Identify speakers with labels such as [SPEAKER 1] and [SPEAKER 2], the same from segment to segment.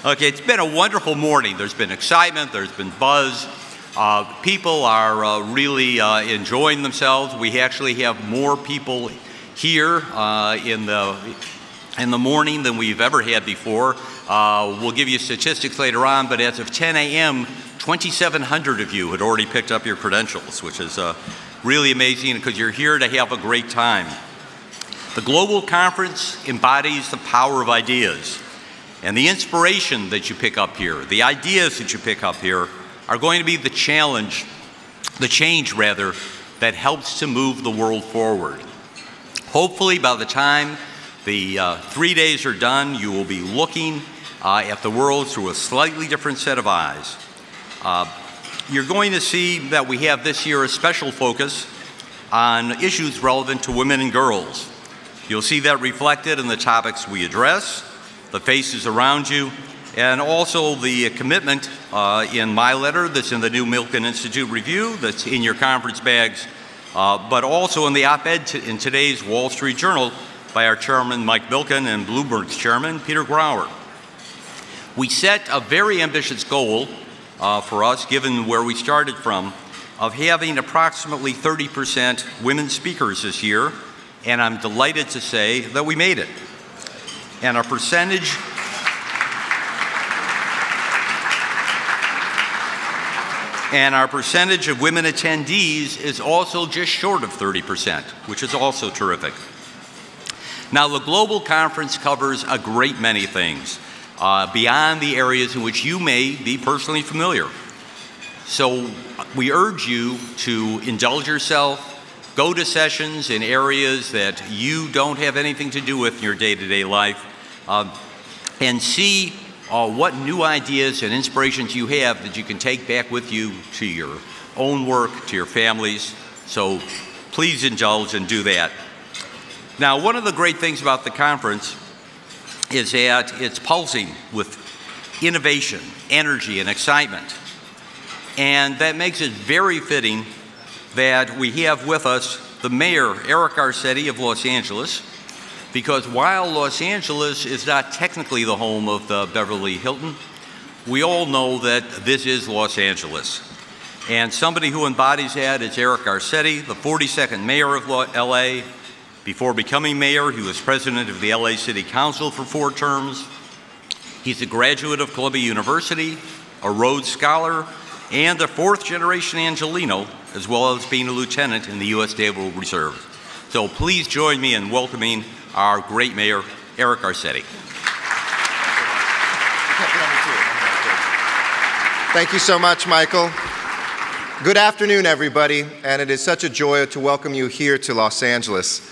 [SPEAKER 1] Okay, it's been a wonderful morning. There's been excitement, there's been buzz. People are really enjoying themselves. We actually have more people here in the morning than we've ever had before. We'll give you statistics later on, but as of 10 a.m., 2,700 of you had already picked up your credentials, which is really amazing because you're here to have a great time. The Global Conference embodies the power of ideas, and the inspiration that you pick up here, the ideas that you pick up here, are going to be the change that helps to move the world forward. Hopefully, by the time the 3 days are done, you will be looking at the world through a slightly different set of eyes. You're going to see that we have this year a special focus on issues relevant to women and girls. You'll see that reflected in the topics we address, the faces around you, and also the commitment in my letter that's in the new Milken Institute Review, that's in your conference bags, but also in the op-ed in today's Wall Street Journal by our chairman, Mike Milken, and Bloomberg's chairman, Peter Grauer. We set a very ambitious goal for us, given where we started from, of having approximately 30% women speakers this year, and I'm delighted to say that we made it. And our percentage of women attendees is also just short of 30%, which is also terrific. Now, the Global Conference covers a great many things beyond the areas in which you may be personally familiar. So we urge you to indulge yourself, go to sessions in areas that you don't have anything to do with in your day-to-day life, and see what new ideas and inspirations you have that you can take back with you to your own work, to your families. So please indulge and do that. Now, one of the great things about the conference is that it's pulsing with innovation, energy, and excitement. And that makes it very fitting that we have with us the mayor, Eric Garcetti of Los Angeles, because while Los Angeles is not technically the home of the Beverly Hilton, we all know that this is Los Angeles. And somebody who embodies that is Eric Garcetti, the 42nd mayor of LA. Before becoming mayor, he was president of the LA City Council for 4 terms. He's a graduate of Columbia University, a Rhodes Scholar, and a 4th-generation Angelino, as well as being a lieutenant in the U.S. Naval Reserve. So please join me in welcoming our great mayor, Eric Garcetti.
[SPEAKER 2] Thank you so much, Michael. Good afternoon, everybody, and it is such a joy to welcome you here to Los Angeles.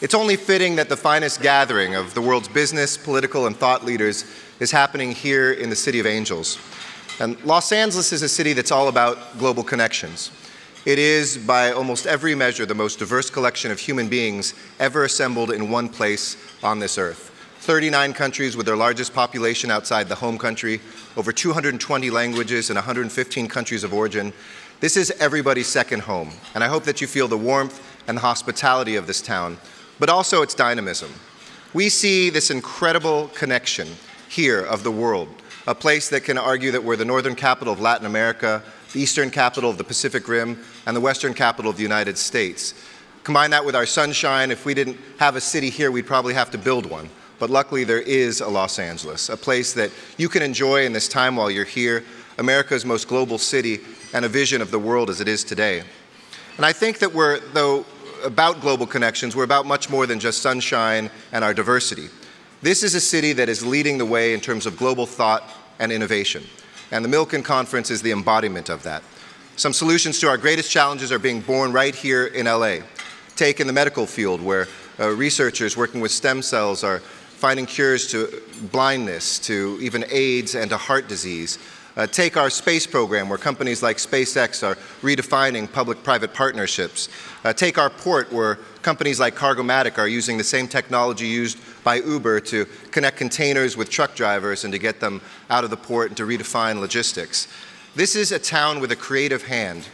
[SPEAKER 2] It's only fitting that the finest gathering of the world's business, political, and thought leaders is happening here in the City of Angels. And Los Angeles is a city that's all about global connections. It is, by almost every measure, the most diverse collection of human beings ever assembled in one place on this earth. 39 countries with their largest population outside the home country, over 220 languages and 115 countries of origin. This is everybody's second home, and I hope that you feel the warmth and the hospitality of this town, but also its dynamism. We see this incredible connection here of the world, a place that can argue that we're the northern capital of Latin America, the eastern capital of the Pacific Rim, and the western capital of the United States. Combine that with our sunshine. If we didn't have a city here, we'd probably have to build one. But luckily, there is a Los Angeles, a place that you can enjoy in this time while you're here, America's most global city, and a vision of the world as it is today. And I think that though about global connections, we're about much more than just sunshine and our diversity. This is a city that is leading the way in terms of global thought and innovation. And the Milken Conference is the embodiment of that. Some solutions to our greatest challenges are being born right here in LA. Take in the medical field, where researchers working with stem cells are finding cures to blindness, to even AIDS and to heart disease. Take our space program, where companies like SpaceX are redefining public-private partnerships. Take our port, where companies like Cargomatic are using the same technology used by Uber to connect containers with truck drivers and to get them out of the port and to redefine logistics. This is a town with a creative hand,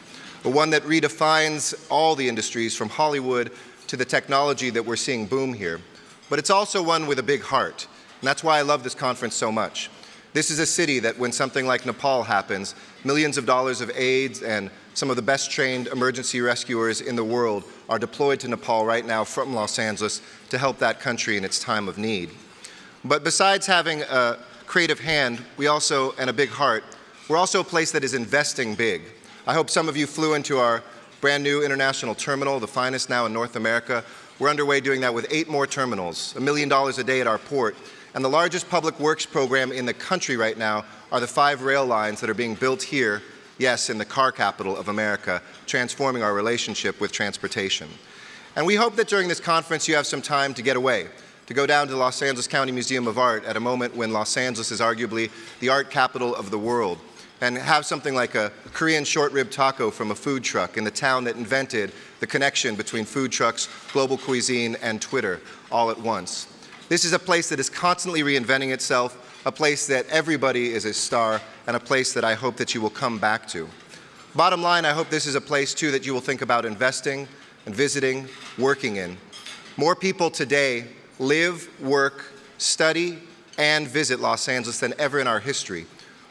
[SPEAKER 2] one that redefines all the industries from Hollywood to the technology that we're seeing boom here. But it's also one with a big heart, and that's why I love this conference so much. This is a city that when something like Nepal happens, millions of dollars of aid and some of the best trained emergency rescuers in the world are deployed to Nepal right now from Los Angeles to help that country in its time of need. But besides having a creative hand, and a big heart, we're also a place that is investing big. I hope some of you flew into our brand new international terminal, the finest now in North America. We're underway doing that with 8 more terminals, $1 million a day at our port. And the largest public works program in the country right now are the 5 rail lines that are being built here, yes, in the car capital of America, transforming our relationship with transportation. And we hope that during this conference you have some time to get away, to go down to the Los Angeles County Museum of Art at a moment when Los Angeles is arguably the art capital of the world, and have something like a Korean short rib taco from a food truck in the town that invented the connection between food trucks, global cuisine, and Twitter all at once. This is a place that is constantly reinventing itself, a place that everybody is a star, and a place that I hope that you will come back to. Bottom line, I hope this is a place, too, that you will think about investing and visiting, working in. More people today live, work, study, and visit Los Angeles than ever in our history.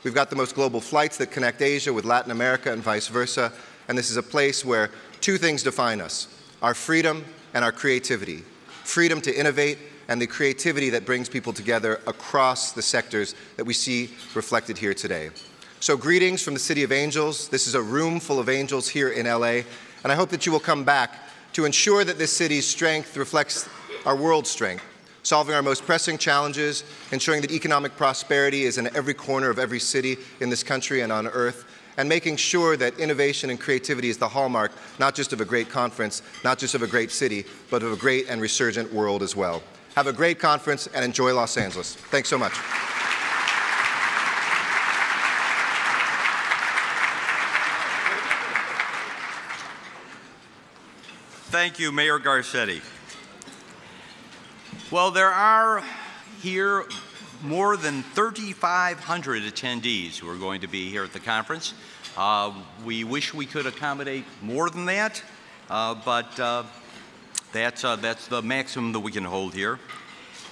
[SPEAKER 2] We've got the most global flights that connect Asia with Latin America and vice versa, and this is a place where 2 things define us: our freedom and our creativity. Freedom to innovate, and the creativity that brings people together across the sectors that we see reflected here today. So greetings from the City of Angels. This is a room full of angels here in LA, and I hope that you will come back to ensure that this city's strength reflects our world's strength, solving our most pressing challenges, ensuring that economic prosperity is in every corner of every city in this country and on earth, and making sure that innovation and creativity is the hallmark not just of a great conference, not just of a great city, but of a great and resurgent world as well. Have a great conference and enjoy Los Angeles. Thanks so much.
[SPEAKER 1] Thank you, Mayor Garcetti. Well, there are here more than 3,500 attendees who are going to be here at the conference. We wish we could accommodate more than that, but that's the maximum that we can hold here.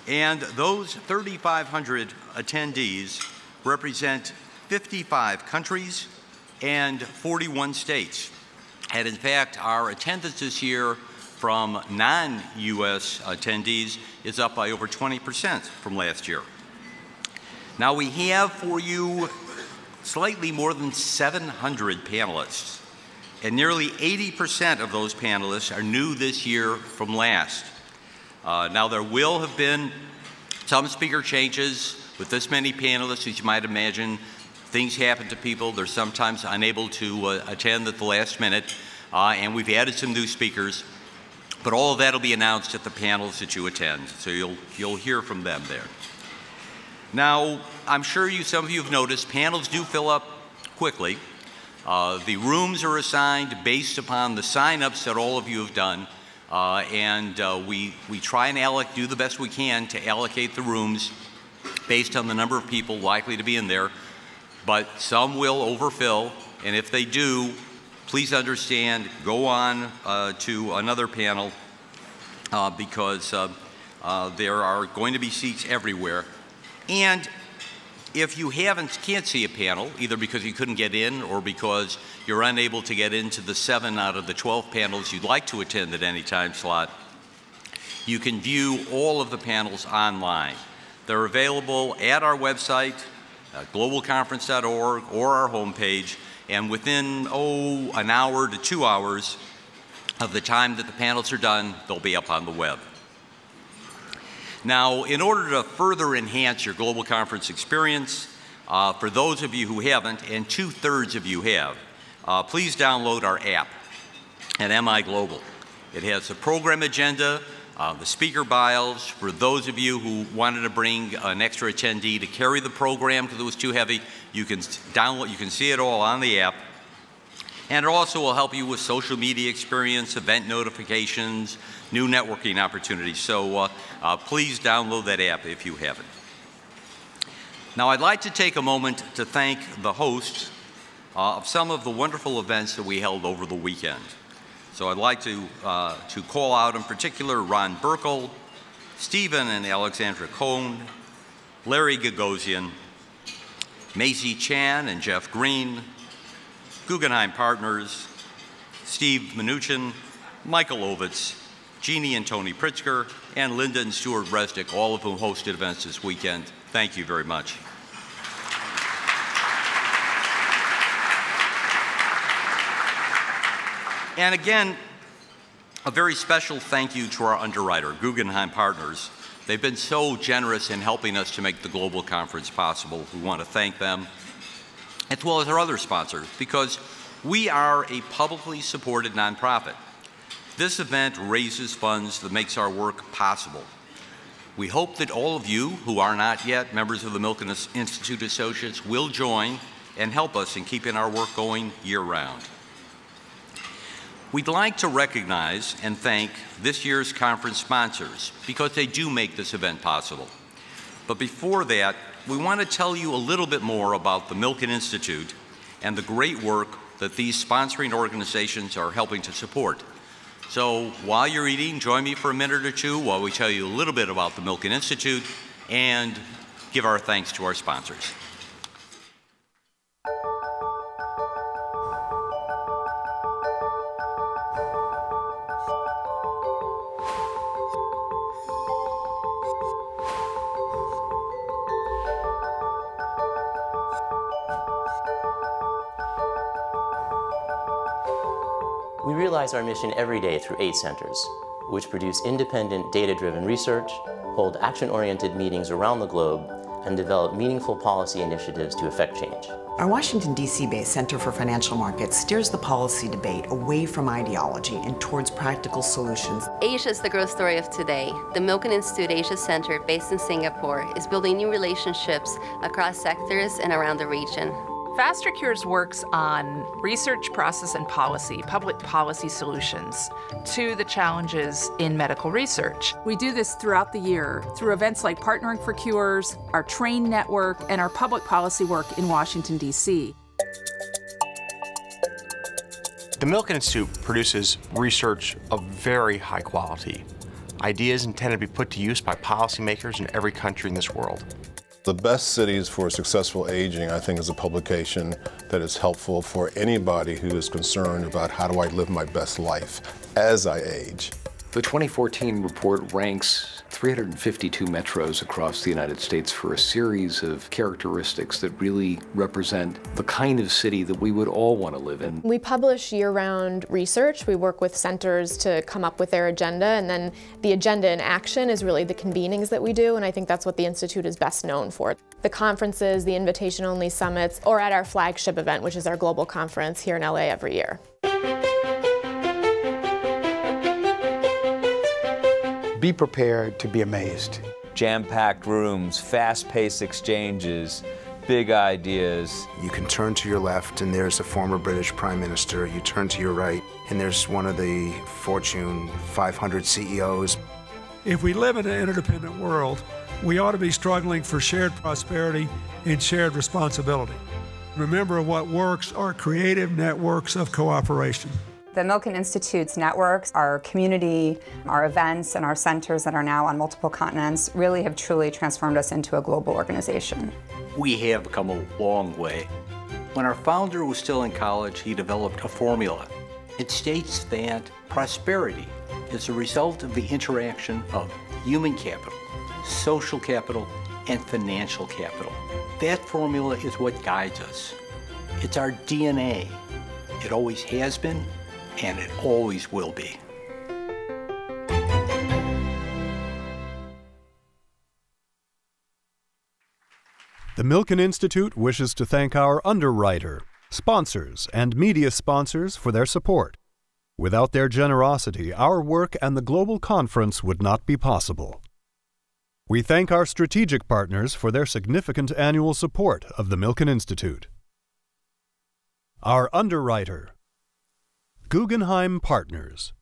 [SPEAKER 1] And those 3,500 attendees represent 55 countries and 41 states. And in fact, our attendance this year from non-US attendees is up by over 20% from last year. Now we have for you slightly more than 700 panelists, and nearly 80% of those panelists are new this year from last. Now there will have been some speaker changes with this many panelists. As you might imagine, things happen to people. They're sometimes unable to attend at the last minute, and we've added some new speakers, but all of that will be announced at the panels that you attend, so you'll hear from them there. Now, I'm sure some of you have noticed panels do fill up quickly. The rooms are assigned based upon the sign-ups that all of you have done, and we try and do the best we can to allocate the rooms based on the number of people likely to be in there, but some will overfill, and if they do, please understand, go on to another panel because there are going to be seats everywhere. And if you can't see a panel, either because you couldn't get in or because you're unable to get into the 7 out of the 12 panels you'd like to attend at any time slot, you can view all of the panels online. They're available at our website, globalconference.org, or our homepage, and within, an hour to 2 hours of the time that the panels are done, they'll be up on the web. Now, in order to further enhance your global conference experience, for those of you who haven't, and 2/3 of you have, please download our app at MI Global. It has the program agenda, the speaker bios. For those of you who wanted to bring an extra attendee to carry the program because it was too heavy, you can see it all on the app. And it also will help you with social media experience, event notifications, new networking opportunities. So please download that app if you haven't. Now I'd like to take a moment to thank the hosts of some of the wonderful events that we held over the weekend. So I'd like to call out in particular Ron Burkle, Stephen and Alexandra Cohn, Larry Gagosian, Maisie Chan and Jeff Green, Guggenheim Partners, Steve Mnuchin, Michael Ovitz, Jeannie and Tony Pritzker, and Linda and Stuart Resnick, all of whom hosted events this weekend. Thank you very much. And again, a very special thank you to our underwriter, Guggenheim Partners. They've been so generous in helping us to make the global conference possible. We want to thank them, as well as our other sponsors, because we are a publicly supported nonprofit. This event raises funds that makes our work possible. We hope that all of you who are not yet members of the Milken Institute Associates will join and help us in keeping our work going year-round. We'd like to recognize and thank this year's conference sponsors because they do make this event possible. But before that, we want to tell you a little bit more about the Milken Institute and the great work that these sponsoring organizations are helping to support. So while you're eating, join me for a minute or two while we tell you a little bit about the Milken Institute and give our thanks to our sponsors.
[SPEAKER 3] We realize our mission every day through 8 centers, which produce independent, data-driven research, hold action-oriented meetings around the globe, and develop meaningful policy initiatives to affect change.
[SPEAKER 4] Our Washington, D.C.-based Center for Financial Markets steers the policy debate away from ideology and towards practical solutions.
[SPEAKER 5] Asia is the growth story of today. The Milken Institute Asia Center, based in Singapore, is building new relationships across sectors and around the region.
[SPEAKER 6] FasterCures works on research, process, and policy, public policy solutions to the challenges in medical research.
[SPEAKER 7] We do this throughout the year through events like Partnering for Cures, our TRAIN network, and our public policy work in Washington, D.C.
[SPEAKER 8] The Milken Institute produces research of very high quality, ideas intended to be put to use by policymakers in every country in this world.
[SPEAKER 9] The Best Cities for Successful Aging, I think, is a publication that is helpful for anybody who is concerned about how do I live my best life as I age.
[SPEAKER 10] The 2014 report ranks 352 metros across the United States for a series of characteristics that really represent the kind of city that we would all want to live in.
[SPEAKER 11] We publish year-round research. We work with centers to come up with their agenda, and then the agenda in action is really the convenings that we do, and I think that's what the Institute is best known for. The conferences, the invitation-only summits, or at our flagship event, which is our global conference here in LA every year.
[SPEAKER 12] Be prepared to be amazed.
[SPEAKER 13] Jam-packed rooms, fast-paced exchanges, big ideas.
[SPEAKER 12] You can turn to your left and there's a former British Prime Minister. You turn to your right and there's one of the Fortune 500 CEOs.
[SPEAKER 14] If we live in an interdependent world, we ought to be struggling for shared prosperity and shared responsibility. Remember, what works are creative networks of cooperation.
[SPEAKER 15] The Milken Institute's networks, our community, our events, and our centers that are now on multiple continents really have truly transformed us into a global organization.
[SPEAKER 16] We have come a long way. When our founder was still in college, he developed a formula. It states that prosperity is a result of the interaction of human capital, social capital, and financial capital. That formula is what guides us. It's our DNA. It always has been, and it always will be.
[SPEAKER 17] The Milken Institute wishes to thank our underwriter, sponsors, and media sponsors for their support. Without their generosity, our work and the global conference would not be possible. We thank our strategic partners for their significant annual support of the Milken Institute. Our underwriter, Guggenheim Partners.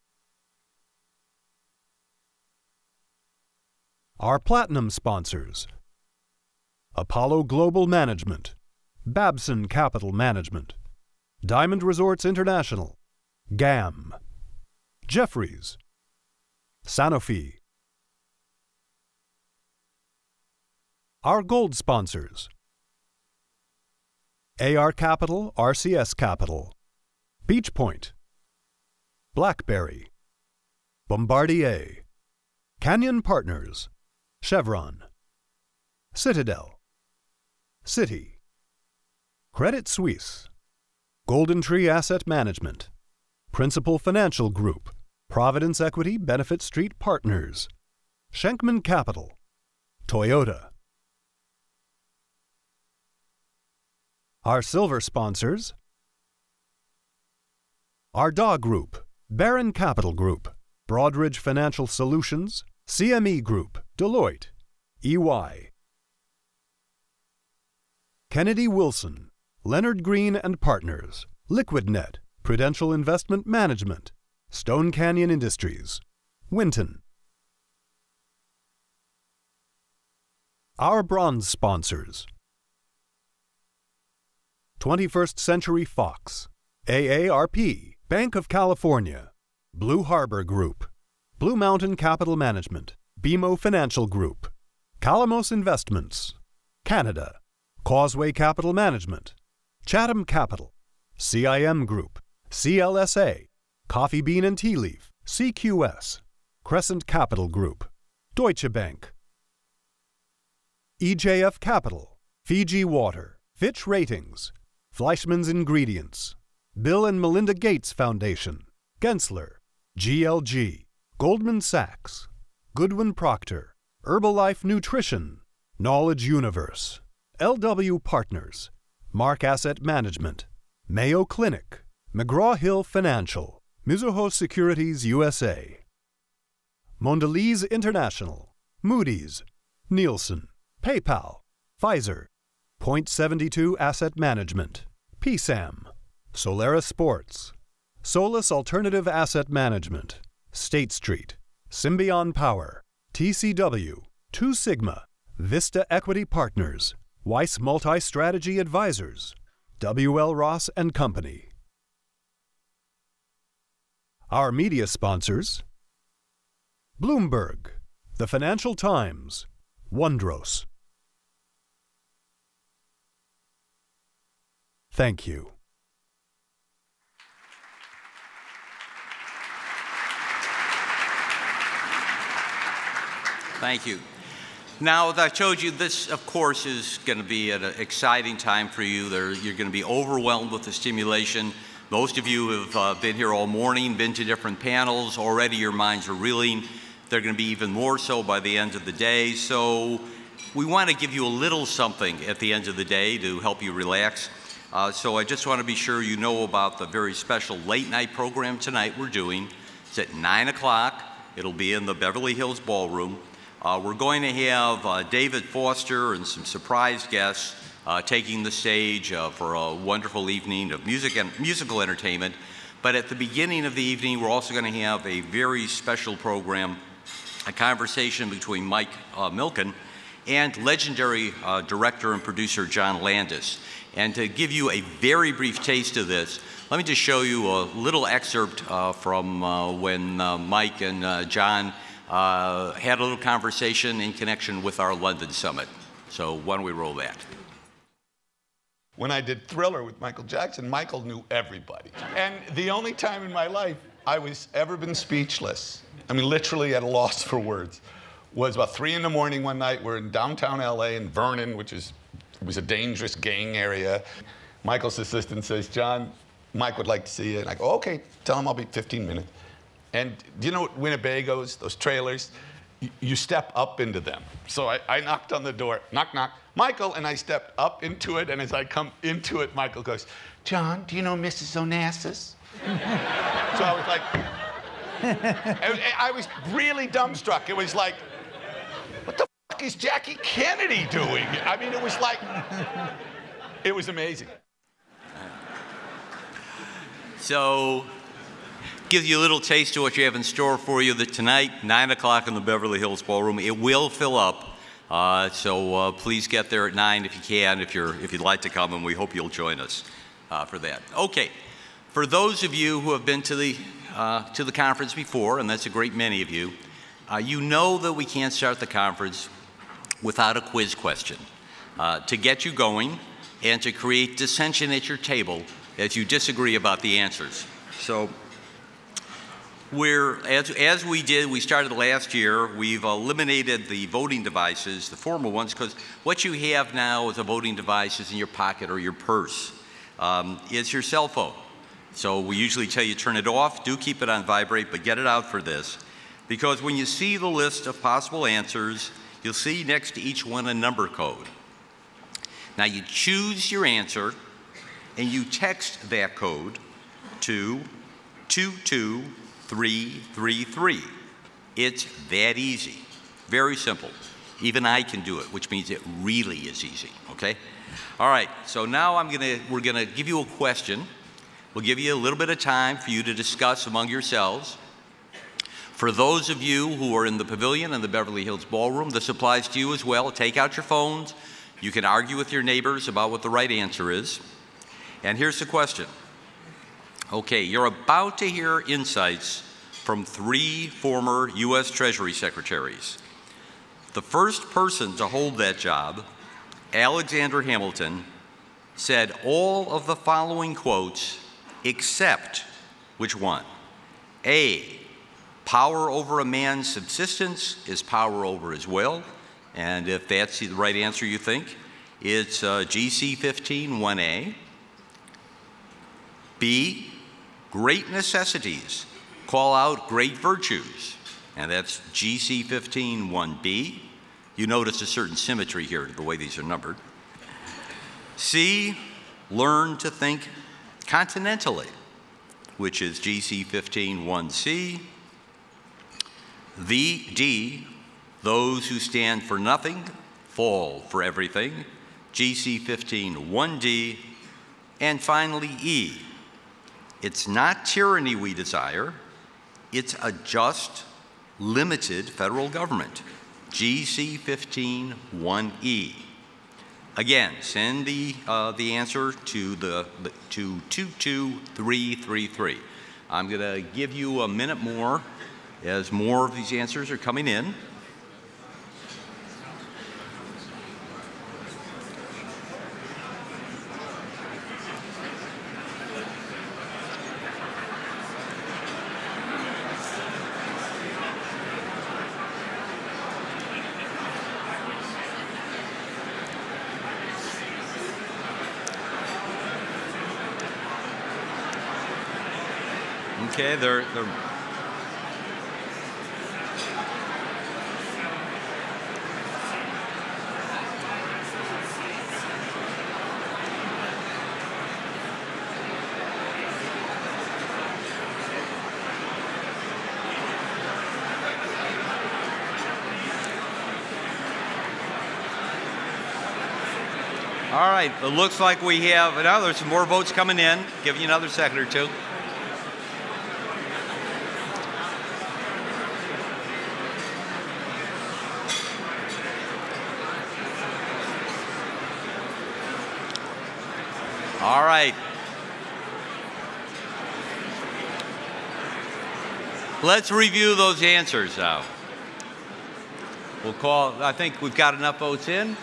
[SPEAKER 17] Our platinum sponsors, Apollo Global Management, Babson Capital Management, Diamond Resorts International, GAM, Jefferies, Sanofi. Our gold sponsors, AR Capital, RCS Capital, Beach Point, BlackBerry, Bombardier, Canyon Partners, Chevron, Citadel, Citi, Credit Suisse, Golden Tree Asset Management, Principal Financial Group, Providence Equity Benefit Street Partners, Schenkman Capital, Toyota. Our silver sponsors: Ardagh Group, Barron Capital Group, Broadridge Financial Solutions, CME Group, Deloitte, EY. Kennedy Wilson, Leonard Green and Partners, LiquidNet, Prudential Investment Management, Stone Canyon Industries, Winton. Our bronze sponsors: 21st Century Fox, AARP, Bank of California, Blue Harbor Group, Blue Mountain Capital Management, BMO Financial Group, Calamos Investments, Canada, Causeway Capital Management, Chatham Capital, CIM Group, CLSA, Coffee Bean and Tea Leaf, CQS, Crescent Capital Group, Deutsche Bank, EJF Capital, Fiji Water, Fitch Ratings, Fleischmann's Ingredients, Bill and Melinda Gates Foundation, Gensler, GLG, Goldman Sachs, Goodwin Procter, Herbalife Nutrition, Knowledge Universe, LW Partners, Mark Asset Management, Mayo Clinic, McGraw-Hill Financial, Mizuho Securities USA, Mondelez International, Moody's, Nielsen, PayPal, Pfizer, Point72 Asset Management, PSAM, Solaris Sports, Solus Alternative Asset Management, State Street, Symbion Power, TCW, Two Sigma, Vista Equity Partners, Weiss Multi-Strategy Advisors, WL Ross & Company. Our media sponsors: Bloomberg, The Financial Times, Wondros. Thank you.
[SPEAKER 1] Thank you. Now, as I told you, this, of course, is going to be an exciting time for you. You're going to be overwhelmed with the stimulation. Most of you have been here all morning, been to different panels. Already your minds are reeling. They're going to be even more so by the end of the day. So we want to give you a little something at the end of the day to help you relax. So I just want to be sure you know about the very special late night program tonight we're doing. It's at 9 o'clock. It'll be in the Beverly Hills Ballroom. We're going to have David Foster and some surprise guests taking the stage for a wonderful evening of musical entertainment. But at the beginning of the evening, we're also going to have a very special program, a conversation between Mike Milken and legendary director and producer John Landis. And to give you a very brief taste of this, let me just show you a little excerpt from when Mike and John had a little conversation in connection with our London Summit. So why don't we roll that?
[SPEAKER 18] When I did Thriller with Michael Jackson, Michael knew everybody. And the only time in my life I was ever been speechless, I mean literally at a loss for words, was about 3 in the morning one night. We're in downtown LA in Vernon, which was a dangerous gang area. Michael's assistant says, "John, Mike would like to see you." And I go, "Okay, tell him I'll be 15 minutes. And do you know what Winnebagos, those trailers, you step up into them. So I knocked on the door, knock, knock, Michael, and I stepped up into it, and as I come into it, Michael goes, "John, do you know Mrs. Onassis?" So I was like, I was really dumbstruck. It was like, what the fuck is Jackie Kennedy doing? I mean, it was like, it was amazing.
[SPEAKER 1] So, gives you a little taste of what you have in store for you tonight, 9 o'clock in the Beverly Hills Ballroom. It will fill up, so please get there at 9 if you can, if you'd like to come, and we hope you'll join us for that. Okay, for those of you who have been to the conference before, and that's a great many of you, you know that we can't start the conference without a quiz question. To get you going, and to create dissension at your table as you disagree about the answers. So as we started last year, we've eliminated the voting devices, the formal ones, because what you have now as a voting device is in your pocket or your purse. It's your cell phone. So we usually tell you turn it off, do keep it on vibrate, but get it out for this. Because when you see the list of possible answers, you'll see next to each one a number code. Now you choose your answer and you text that code to 22333. It's that easy. Very simple. Even I can do it, which means it really is easy, okay? All right, so now we're gonna give you a question. We'll give you a little bit of time for you to discuss among yourselves. For those of you who are in the pavilion in the Beverly Hills Ballroom, this applies to you as well. Take out your phones. You can argue with your neighbors about what the right answer is. And here's the question. Okay, you're about to hear insights from 3 former U.S. Treasury Secretaries. The first person to hold that job, Alexander Hamilton, said all of the following quotes except which one? A, power over a man's subsistence is power over his will. And if that's the right answer you think, it's GC 15-1A. B, great necessities call out great virtues. And that's GC 15-1B. You notice a certain symmetry here to the way these are numbered. C, learn to think continentally, which is GC 15-1C. D, those who stand for nothing fall for everything, GC 15-1D. And finally, E, it's not tyranny we desire, it's a just, limited federal government, GC 15-1E. Again, send the answer to 22333. I'm going to give you a minute more as more of these answers are coming in. Okay, they're all right, it looks like we have, now there's some more votes coming in. Give you another second or two. All right. Let's review those answers now. We'll call, I think we've got enough votes in.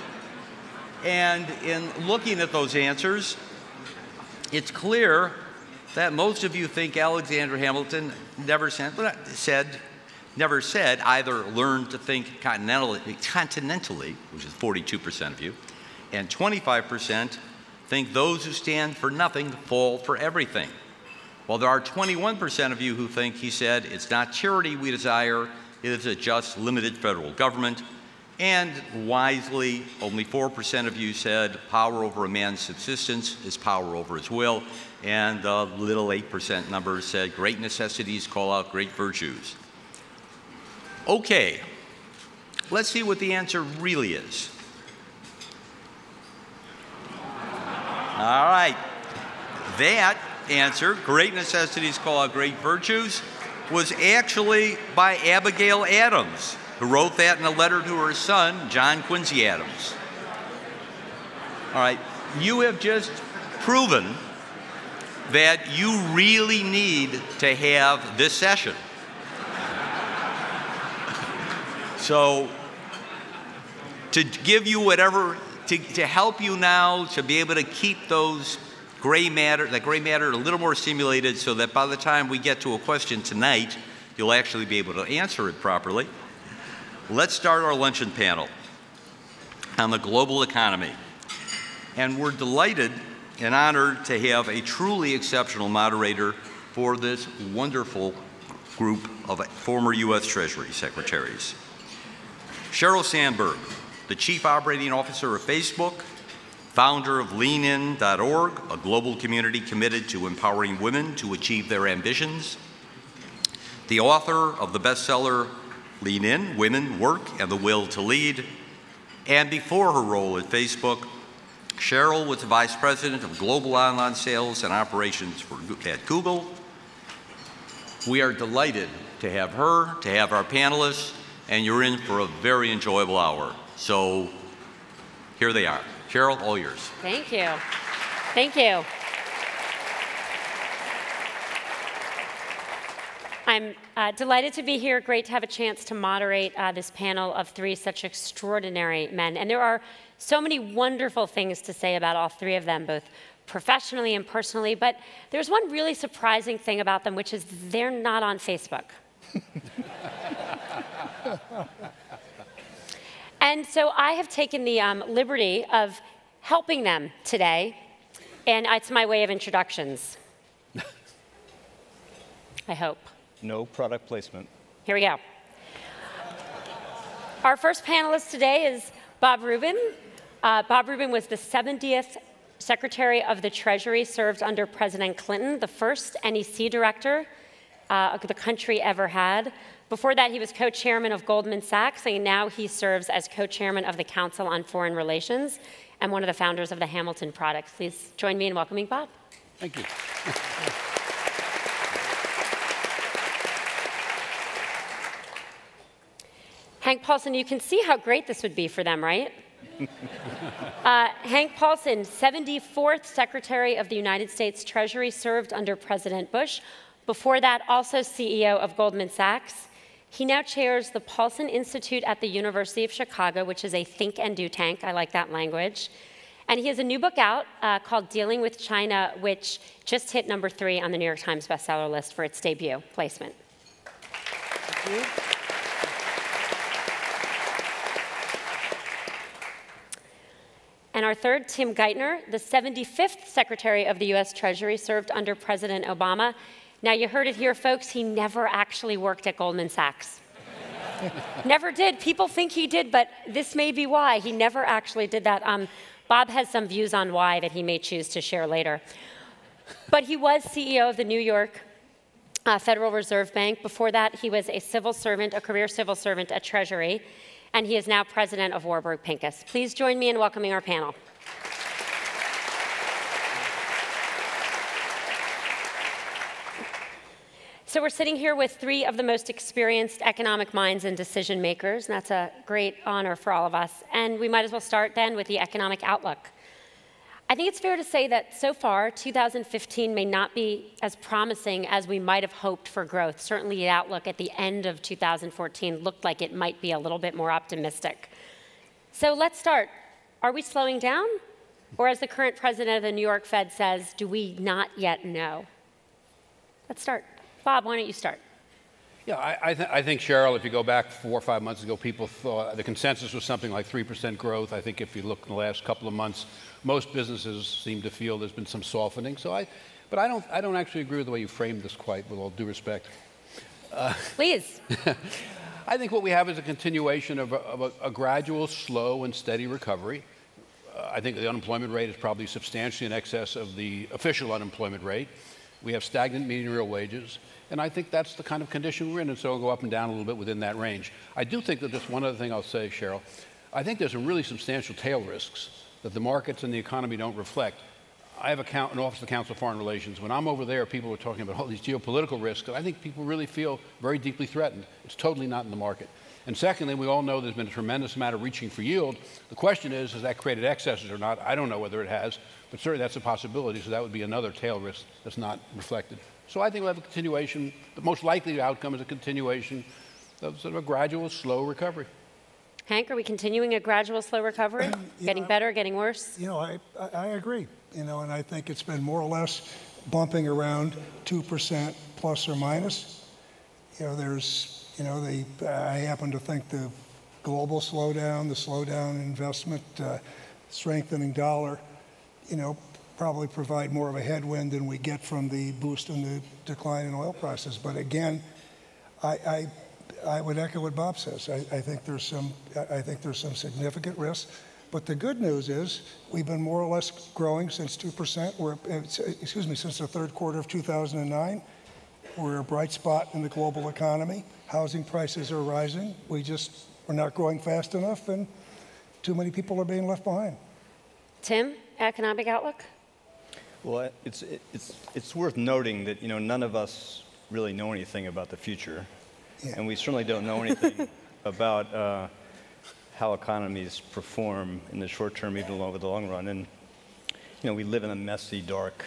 [SPEAKER 1] And in looking at those answers, it's clear that most of you think Alexander Hamilton never said either learn to think continentally, which is 42% of you, and 25% think those who stand for nothing fall for everything. While there are 21% of you who think he said it's not tyranny we desire, it is a just, limited federal government. And wisely, only 4% of you said power over a man's subsistence is power over his will. And the little 8% number said great necessities call out great virtues. Okay, let's see what the answer really is. All right, that answer, great necessities call out great virtues, was actually by Abigail Adams, who wrote that in a letter to her son, John Quincy Adams. All right, you have just proven that you really need to have this session. So, to give you whatever to help you now to be able to keep that gray matter a little more stimulated so that by the time we get to a question tonight, you'll actually be able to answer it properly. Let's start our luncheon panel on the global economy. And we're delighted and honored to have a truly exceptional moderator for this wonderful group of former U.S. Treasury Secretaries. Sheryl Sandberg, the Chief Operating Officer of Facebook, founder of LeanIn.org, a global community committed to empowering women to achieve their ambitions, the author of the bestseller Lean In, Women, Work, and the Will to Lead, and before her role at Facebook, Sheryl was the Vice President of Global Online Sales and Operations at Google. We are delighted to have her, to have our panelists, and you're in for a very enjoyable hour. So here they are. Sheryl, all yours.
[SPEAKER 19] Thank you. Thank you. I'm delighted to be here. Great to have a chance to moderate this panel of three such extraordinary men. And there are so many wonderful things to say about all three of them, both professionally and personally. But there's one really surprising thing about them, which is they're not on Facebook. And so I have taken the liberty of helping them today. And it's my way of introductions. I hope.
[SPEAKER 20] No product placement.
[SPEAKER 19] Here we go. Our first panelist today is Bob Rubin. Bob Rubin was the 70th Secretary of the Treasury, served under President Clinton, the first NEC director the country ever had. Before that, he was co-chairman of Goldman Sachs, and now he serves as co-chairman of the Council on Foreign Relations and one of the founders of the Hamilton Project. Please join me in welcoming Bob.
[SPEAKER 20] Thank you.
[SPEAKER 19] Hank Paulson, you can see how great this would be for them, right? Hank Paulson, 74th Secretary of the United States Treasury, served under President Bush. Before that, also CEO of Goldman Sachs. He now chairs the Paulson Institute at the University of Chicago, which is a think and do tank. I like that language. And he has a new book out called Dealing with China, which just hit number 3 on the New York Times bestseller list for its debut placement. Thank you. And our third, Tim Geithner, the 75th Secretary of the U.S. Treasury, served under President Obama. Now, you heard it here, folks, he never actually worked at Goldman Sachs. Never did. People think he did, but this may be why. He never actually did that. Bob has some views on why that he may choose to share later. But he was CEO of the New York Federal Reserve Bank. Before that, he was a civil servant, a career civil servant at Treasury. And he is now president of Warburg Pincus. Please join me in welcoming our panel. So we're sitting here with 3 of the most experienced economic minds and decision makers, and that's a great honor for all of us. And we might as well start then with the economic outlook. I think it's fair to say that so far, 2015 may not be as promising as we might have hoped for growth. Certainly the outlook at the end of 2014 looked like it might be a little bit more optimistic. So let's start. Are we slowing down? Or as the current president of the New York Fed says, do we not yet know? Let's start. Bob, why don't you start?
[SPEAKER 20] Yeah, I think, Sheryl, if you go back 4 or 5 months ago, people thought the consensus was something like 3% growth. I think if you look in the last couple of months, most businesses seem to feel there's been some softening. But I don't actually agree with the way you framed this quite, with all due respect.
[SPEAKER 19] Please.
[SPEAKER 20] I think what we have is a continuation of a gradual, slow, and steady recovery. I think the unemployment rate is probably substantially in excess of the official unemployment rate. We have stagnant median real wages. And I think that's the kind of condition we're in, and so it'll go up and down a little bit within that range. I do think that just one other thing I'll say, Sheryl, I think there's some really substantial tail risks that the markets and the economy don't reflect. I have an Office of the Council of Foreign Relations. When I'm over there, people are talking about all these geopolitical risks, and I think people really feel very deeply threatened. It's totally not in the market. And secondly, we all know there's been a tremendous amount of reaching for yield. The question is, has that created excesses or not? I don't know whether it has, but certainly that's a possibility, so that would be another tail risk that's not reflected. So I think we'll have a continuation. The most likely outcome is a continuation of sort of a gradual, slow recovery.
[SPEAKER 19] Hank, are we continuing a gradual slow recovery? Getting better, getting worse?
[SPEAKER 14] I agree. And I think it's been more or less bumping around 2% plus or minus. I happen to think the global slowdown, the slowdown in investment, strengthening dollar, probably provide more of a headwind than we get from the boost in the decline in oil prices. But again, I would echo what Bob says. I think there's some significant risks. But the good news is we've been more or less growing since 2%. Since the third quarter of 2009. We're a bright spot in the global economy. Housing prices are rising. We're not growing fast enough, and too many people are being left behind.
[SPEAKER 19] Tim, economic outlook?
[SPEAKER 21] Well, it's worth noting that none of us really know anything about the future, and we certainly don't know anything about how economies perform in the short term, even over the long run. And we live in a messy, dark,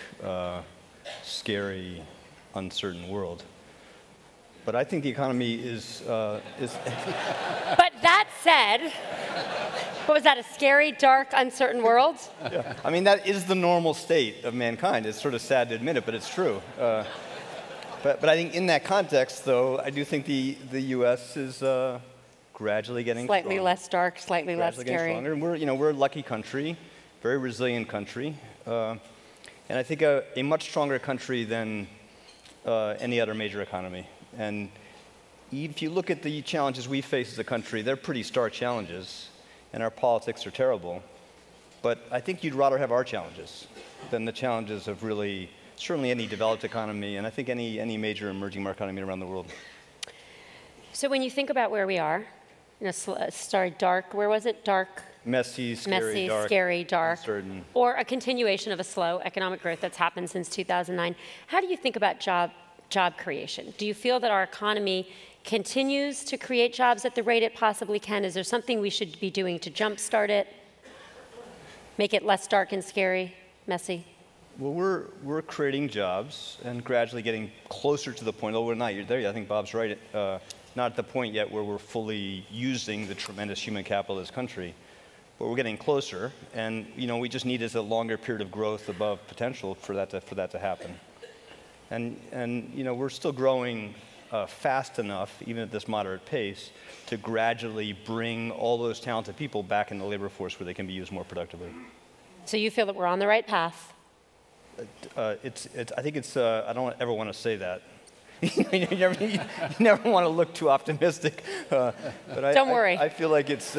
[SPEAKER 21] scary, uncertain world. But I think the economy is. But
[SPEAKER 19] that said, what was that? A scary, dark, uncertain world?
[SPEAKER 21] Yeah. I mean, that is the normal state of mankind. It's sort of sad to admit it, but it's true. But I think in that context, though, I do think the U.S. is gradually getting
[SPEAKER 19] slightly
[SPEAKER 21] stronger.
[SPEAKER 19] Less dark, slightly less scary.
[SPEAKER 21] Stronger. And we're a lucky country, very resilient country, and I think a much stronger country than any other major economy. And if you look at the challenges we face as a country, they're pretty stark challenges, and our politics are terrible. But I think you'd rather have our challenges than the challenges of really, certainly any developed economy, and I think any major emerging market economy around the world.
[SPEAKER 19] So when you think about where we are, dark, where was it? Dark?
[SPEAKER 21] Messy, scary, dark, uncertain.
[SPEAKER 19] Or a continuation of a slow economic growth that's happened since 2009. How do you think about job creation? Do you feel that our economy continues to create jobs at the rate it possibly can? Is there something we should be doing to jumpstart it, make it less dark and scary, messy?
[SPEAKER 21] Well, we're creating jobs and gradually getting closer to the point, although we're not there yet. I think Bob's right, not at the point yet where we're fully using the tremendous human capital of this country. But we're getting closer, and we just need a longer period of growth above potential for that to happen. And we're still growing fast enough, even at this moderate pace, to gradually bring all those talented people back in the labor force where they can be used more productively.
[SPEAKER 19] So you feel that we're on the right path?
[SPEAKER 21] I think it's. I don't ever want to say that. you never want to look too optimistic. But
[SPEAKER 19] don't worry.
[SPEAKER 21] I feel like it's.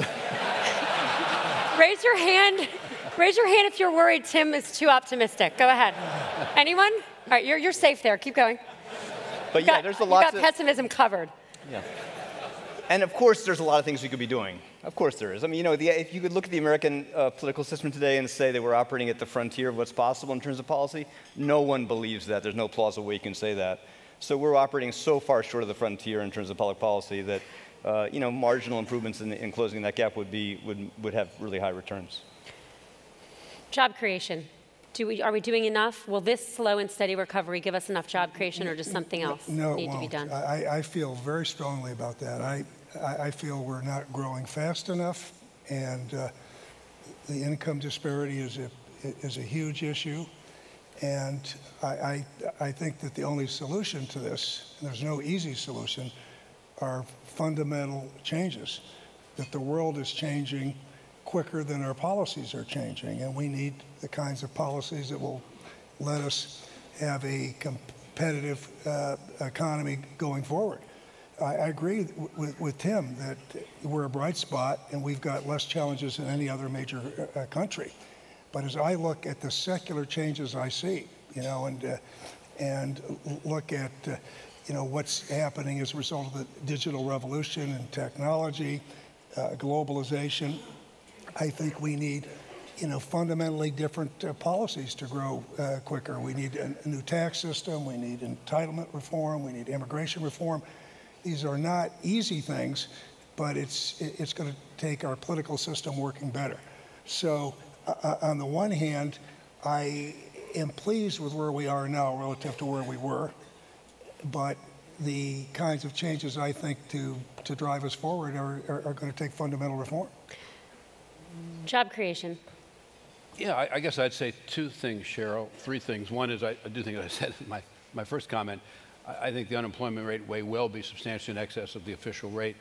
[SPEAKER 19] Raise your hand. Raise your hand if you're worried Tim is too optimistic. Go ahead. Anyone? All right, you're safe there. Keep going.
[SPEAKER 21] But yeah, there's a lot.
[SPEAKER 19] You got pessimism covered.
[SPEAKER 21] Yeah. And of course, there's a lot of things we could be doing. Of course there is. I mean, if you could look at the American political system today and say that we're operating at the frontier of what's possible in terms of policy, no one believes that. There's no plausible way you can say that. So we're operating so far short of the frontier in terms of public policy that marginal improvements in closing that gap would have really high returns.
[SPEAKER 19] Job creation. Are we doing enough? Will this slow and steady recovery give us enough job creation, or does something else need to be done?
[SPEAKER 14] I feel very strongly about that. I feel we're not growing fast enough, and the income disparity is a huge issue. And I think that the only solution to this, and there's no easy solution, are fundamental changes. That the world is changing quicker than our policies are changing, and we need the kinds of policies that will let us have a competitive economy going forward. I agree with Tim that we're a bright spot and we've got less challenges than any other major country. But as I look at the secular changes I see, and look at what's happening as a result of the digital revolution and technology, globalization, I think we need, fundamentally different policies to grow quicker. We need a new tax system. We need entitlement reform. We need immigration reform. These are not easy things, but it's going to take our political system working better. So on the one hand, I am pleased with where we are now relative to where we were, but the kinds of changes I think to to drive us forward are going to take fundamental reform.
[SPEAKER 19] Job creation.
[SPEAKER 20] Yeah, I guess I'd say two things, Cheryl, three things. One is I do think, as I said in my first comment, I think the unemployment rate may well be substantially in excess of the official rate.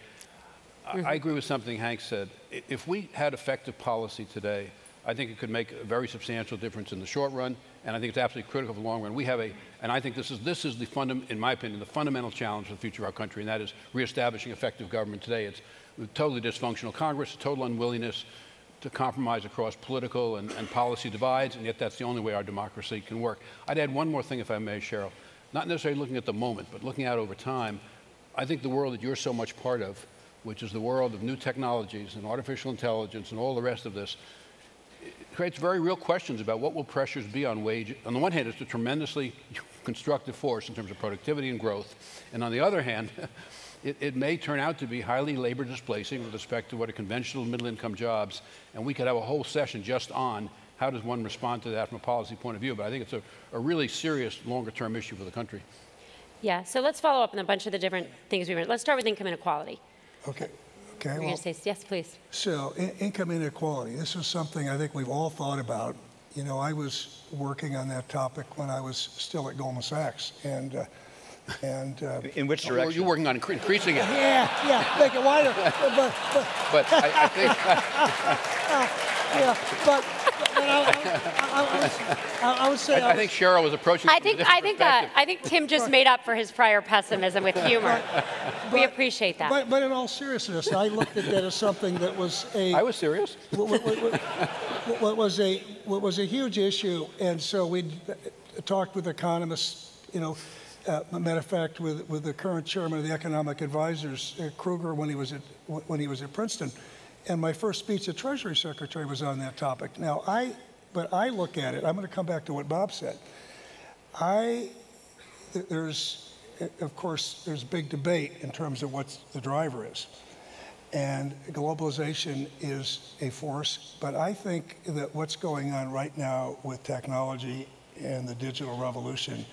[SPEAKER 20] I agree with something Hank said. If we had effective policy today, I think it could make a very substantial difference in the short run, and I think it's absolutely critical for the long run. We have and I think this is in my opinion, the fundamental challenge for the future of our country, and that is reestablishing effective government today. It's a totally dysfunctional Congress, a total unwillingness to compromise across political and policy divides, and yet that's the only way our democracy can work. I'd add one more thing, if I may, Cheryl. Not necessarily looking at the moment, but looking out over time. I think the world that you're so much part of, which is the world of new technologies and artificial intelligence and all the rest of this, it creates very real questions about what will pressures be on wage. On the one hand, it's a tremendously constructive force in terms of productivity and growth. And on the other hand, it may turn out to be highly labor displacing with respect to what are conventional middle-income jobs. And we could have a whole session just on how does one respond to that from a policy point of view. But I think it's a really serious longer-term issue for the country.
[SPEAKER 19] Yeah, so let's follow up on a bunch of the different things we were. Let's start with income inequality.
[SPEAKER 14] Okay.
[SPEAKER 19] You're going to say, yes, please.
[SPEAKER 14] So income inequality, this is something I think we've all thought about. You know, I was working on that topic when I was still at Goldman Sachs. And
[SPEAKER 21] in which direction?
[SPEAKER 20] Were you working on increasing it?
[SPEAKER 14] Yeah, make it wider.
[SPEAKER 20] But I think...
[SPEAKER 14] I would say...
[SPEAKER 20] I think Cheryl was approaching it from a different perspective.
[SPEAKER 19] I think Tim just made up for his prior pessimism with humor. We appreciate that.
[SPEAKER 14] But in all seriousness, I looked at that as something that was a...
[SPEAKER 20] I was serious.
[SPEAKER 14] What was a huge issue, and so we talked with economists, you know, matter of fact, with the current chairman of the Economic Advisors, Kruger, when he was at Princeton, and my first speech as Treasury Secretary was on that topic. Now, but I look at it. I'm going to come back to what Bob said. Of course, there's big debate in terms of what the driver is, and globalization is a force. But I think that what's going on right now with technology and the digital revolution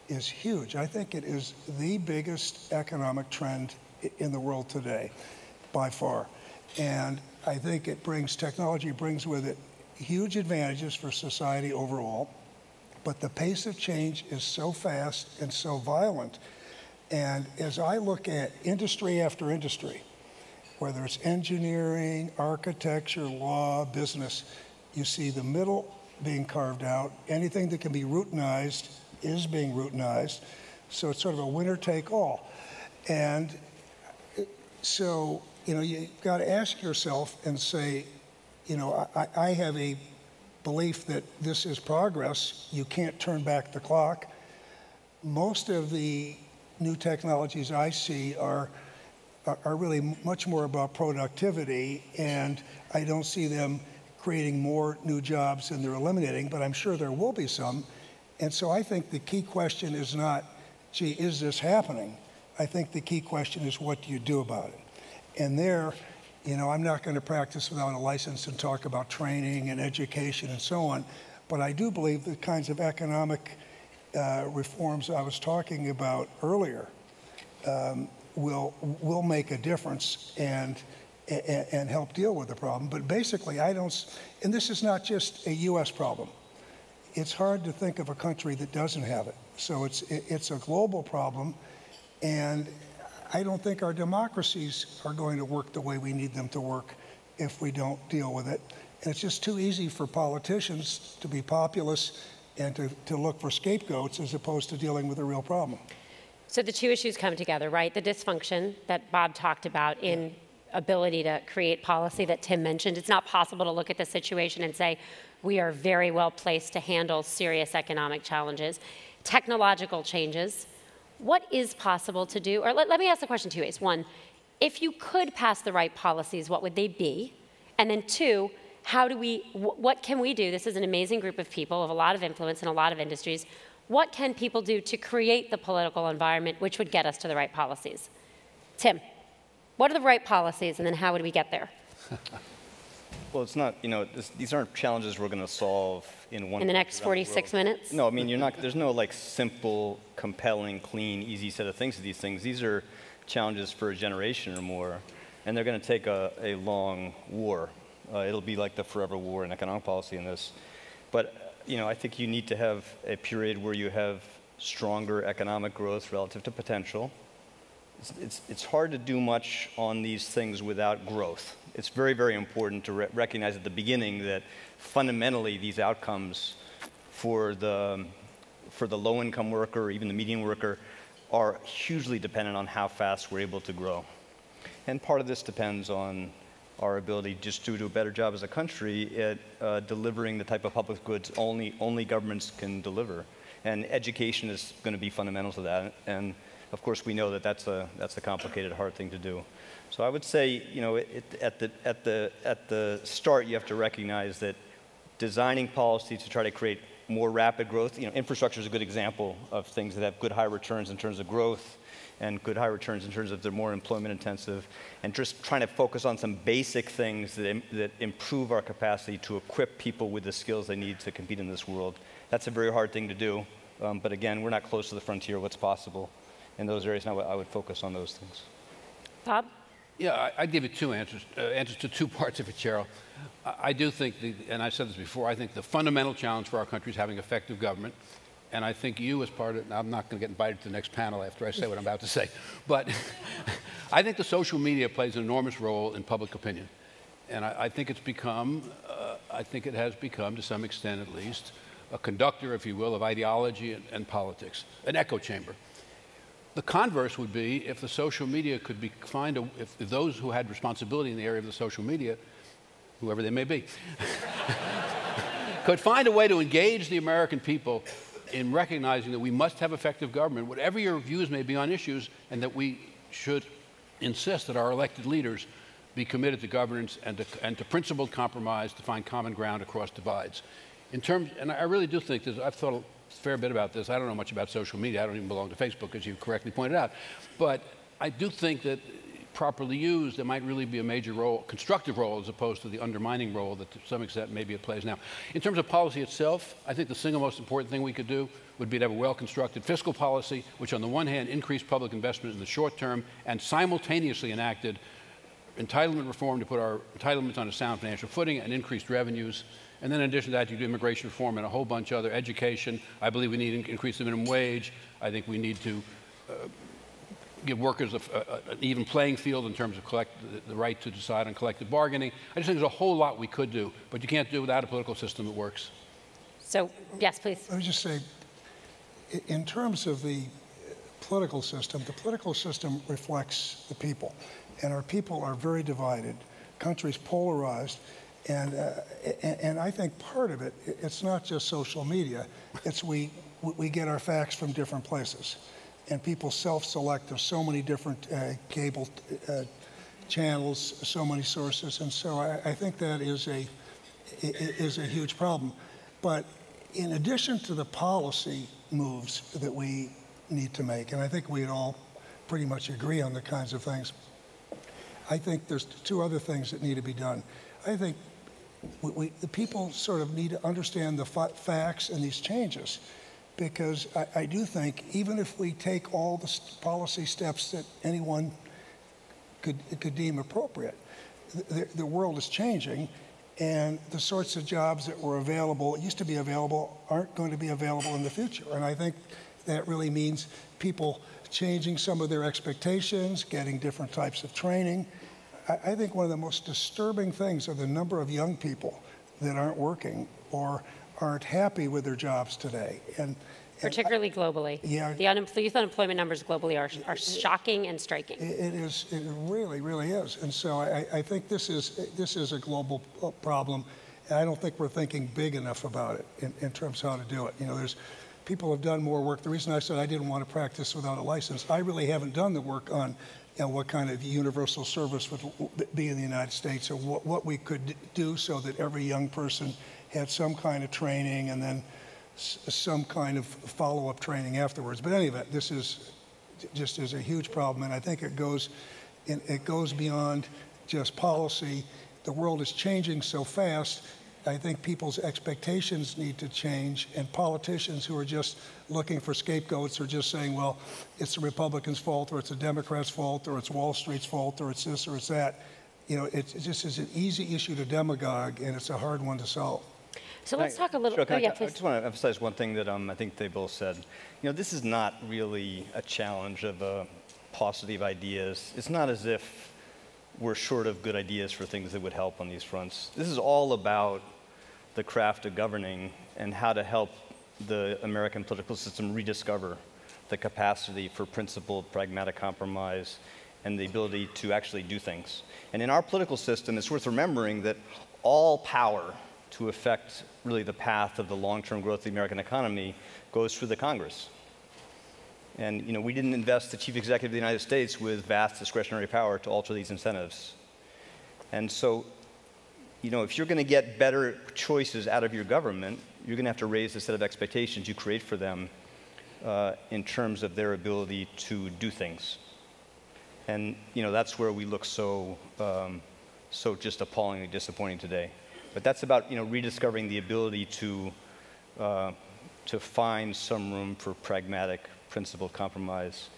[SPEAKER 14] is huge. I think it is the biggest economic trend in the world today, by far. And I think technology brings with it huge advantages for society overall, but the pace of change is so fast and so violent. And as I look at industry after industry, whether it's engineering, architecture, law, business, you see the middle being carved out. Anything that can be routinized is being routinized. So it's sort of a winner take all. And so, you know, you've got to ask yourself and say, you know, I have a belief that this is progress. You can't turn back the clock. Most of the new technologies I see are really much more about productivity, and I don't see them creating more new jobs than they're eliminating, but I'm sure there will be some. And so I think the key question is not, gee, is this happening? I think the key question is, what do you do about it? And there, you know, I'm not going to practice without a license and talk about training and education and so on, but I do believe the kinds of economic reforms I was talking about earlier will make a difference and help deal with the problem. But basically, and this is not just a U.S. problem. It's hard to think of a country that doesn't have it. So it's a global problem, and I don't think our democracies are going to work the way we need them to work if we don't deal with it. And it's just too easy for politicians to be populist and to look for scapegoats as opposed to dealing with a real problem.
[SPEAKER 19] So the two issues come together, right? The dysfunction that Bob talked about in ability to create policy that Tim mentioned. It's not possible to look at the situation and say, we are very well placed to handle serious economic challenges. Technological changes. What is possible to do? Or let me ask the question two ways. One, if you could pass the right policies, what would they be? And then two, what can we do? This is an amazing group of people of a lot of influence in a lot of industries. What can people do to create the political environment which would get us to the right policies? Tim, what are the right policies, and then how would we get there?
[SPEAKER 21] Well, it's not, you know, these aren't challenges we're going to solve in one.
[SPEAKER 19] In the next 46 minutes?
[SPEAKER 21] No, I mean, there's no like simple, compelling, clean, easy set of things to these things. These are challenges for a generation or more, and they're going to take a long war. It'll be like the forever war in economic policy in this. But I think you need to have a period where you have stronger economic growth relative to potential. It's hard to do much on these things without growth. It's very, very important to recognize at the beginning that fundamentally these outcomes for the low-income worker or even the median worker are hugely dependent on how fast we're able to grow. And part of this depends on our ability just to do a better job as a country at delivering the type of public goods only governments can deliver. And education is going to be fundamental to that. And of course, we know that that's a complicated, hard thing to do. So I would say, at the start, you have to recognize that designing policy to try to create more rapid growth, infrastructure is a good example of things that have good high returns in terms of growth and good high returns in terms of they're more employment intensive, and just trying to focus on some basic things that improve our capacity to equip people with the skills they need to compete in this world. That's a very hard thing to do, but again, we're not close to the frontier of what's possible in those areas, and I would focus on those things.
[SPEAKER 19] Bob?
[SPEAKER 20] Yeah, I'd give you two answers to two parts of it, Cheryl. I do think, and I've said this before, I think the fundamental challenge for our country is having effective government. And I think you, as part of it, I'm not going to get invited to the next panel after I say what I'm about to say, but I think the social media plays an enormous role in public opinion. And I think it's become, I think it has become, to some extent at least, a conductor, if you will, of ideology and politics, an echo chamber. The converse would be if the social media could if those who had responsibility in the area of the social media, whoever they may be, could find a way to engage the American people in recognizing that we must have effective government, whatever your views may be on issues, and that we should insist that our elected leaders be committed to governance and to principled compromise to find common ground across divides. And I really do think that I've thought a fair bit about this. I don't know much about social media. I don't even belong to Facebook, as you correctly pointed out. But I do think that properly used, there might really be a major role, constructive role, as opposed to the undermining role that to some extent maybe it plays now. In terms of policy itself, I think the single most important thing we could do would be to have a well-constructed fiscal policy, which on the one hand increased public investment in the short term and simultaneously enacted entitlement reform to put our entitlements on a sound financial footing and increased revenues. And then in addition to that, you do immigration reform and a whole bunch of other education. I believe we need to increase the minimum wage. I think we need to give workers an even playing field in terms of the right to decide on collective bargaining. I just think there's a whole lot we could do, but you can't do it without a political system that works.
[SPEAKER 19] So, yes, please.
[SPEAKER 14] Let me just say, in terms of the political system reflects the people, and our people are very divided. Country's polarized, and I think part of it, it's not just social media, it's we get our facts from different places. And people self-select. There's so many different cable channels, so many sources, and so I think that is a huge problem. But in addition to the policy moves that we need to make, and I think we'd all pretty much agree on the kinds of things, I think there's two other things that need to be done. I think the people sort of need to understand the facts and these changes. Because I do think even if we take all the policy steps that anyone could deem appropriate, the world is changing, and the sorts of jobs that were available, used to be available, aren't going to be available in the future. And I think that really means people changing some of their expectations, getting different types of training. I think one of the most disturbing things are the number of young people that aren't working or aren't happy with their jobs today. And
[SPEAKER 19] particularly globally.
[SPEAKER 14] Yeah.
[SPEAKER 19] The youth unemployment numbers globally are shocking and striking.
[SPEAKER 14] It is. It really, really is. And so I think this is a global problem. And I don't think we're thinking big enough about it in terms of how to do it. There's people have done more work. The reason I said I didn't want to practice without a license, I really haven't done the work on what kind of universal service would be in the United States, or what we could do so that every young person had some kind of training and then some kind of follow-up training afterwards. But anyway, this is just a huge problem, and I think it goes beyond just policy. The world is changing so fast, I think people's expectations need to change, and politicians who are just looking for scapegoats are just saying, well, it's the Republicans' fault, or it's the Democrats' fault, or it's Wall Street's fault, or it's this or it's that. You know, it just is an easy issue to demagogue, and it's a hard one to solve.
[SPEAKER 19] So let's talk a little.
[SPEAKER 21] Sure,
[SPEAKER 19] yeah,
[SPEAKER 21] I
[SPEAKER 19] please.
[SPEAKER 21] just want to emphasize one thing that I think they both said. You know, this is not really a challenge of paucity of ideas. It's not as if we're short of good ideas for things that would help on these fronts. This is all about the craft of governing and how to help the American political system rediscover the capacity for principled, pragmatic compromise and the ability to actually do things. And in our political system, it's worth remembering that all power to affect really the path of the long-term growth of the American economy goes through the Congress. And you know, we didn't invest the chief executive of the United States with vast discretionary power to alter these incentives. And so, you know, if you're going to get better choices out of your government, you're going to have to raise the set of expectations you create for them in terms of their ability to do things. And you know, that's where we look so just appallingly disappointing today. But that's about, you know, rediscovering the ability to find some room for pragmatic, principled compromise,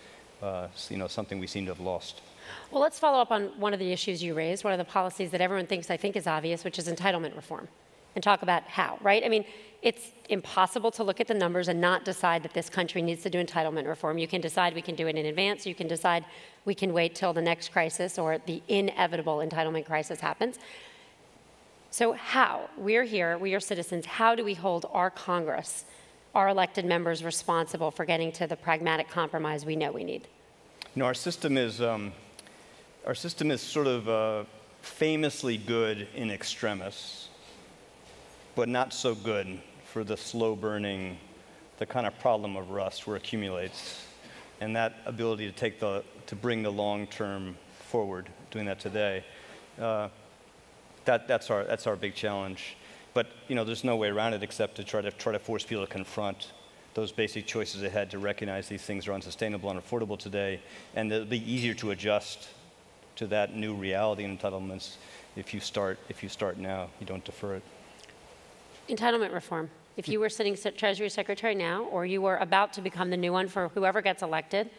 [SPEAKER 21] you know, something we seem to have lost.
[SPEAKER 19] Well, let's follow up on one of the issues you raised, one of the policies that everyone thinks, I think, is obvious, which is entitlement reform, and talk about how, right? I mean, it's impossible to look at the numbers and not decide that this country needs to do entitlement reform. You can decide we can do it in advance. You can decide we can wait till the next crisis or the inevitable entitlement crisis happens. So how? We're here, we are citizens. How do we hold our Congress, our elected members, responsible for getting to the pragmatic compromise we know we need?
[SPEAKER 21] You know, our system is sort of famously good in extremis, but not so good for the slow-burning, the kind of problem of rust where it accumulates, and that ability to bring the long-term forward. Doing that today, that's our big challenge. But you know, there's no way around it except to try to force people to confront those basic choices ahead, to recognize these things are unsustainable and unaffordable today, and it'll be easier to adjust to that new reality in entitlements if you start now. You don't defer it.
[SPEAKER 19] Entitlement reform. If you were sitting Treasury Secretary now, or you were about to become the new one for whoever gets elected,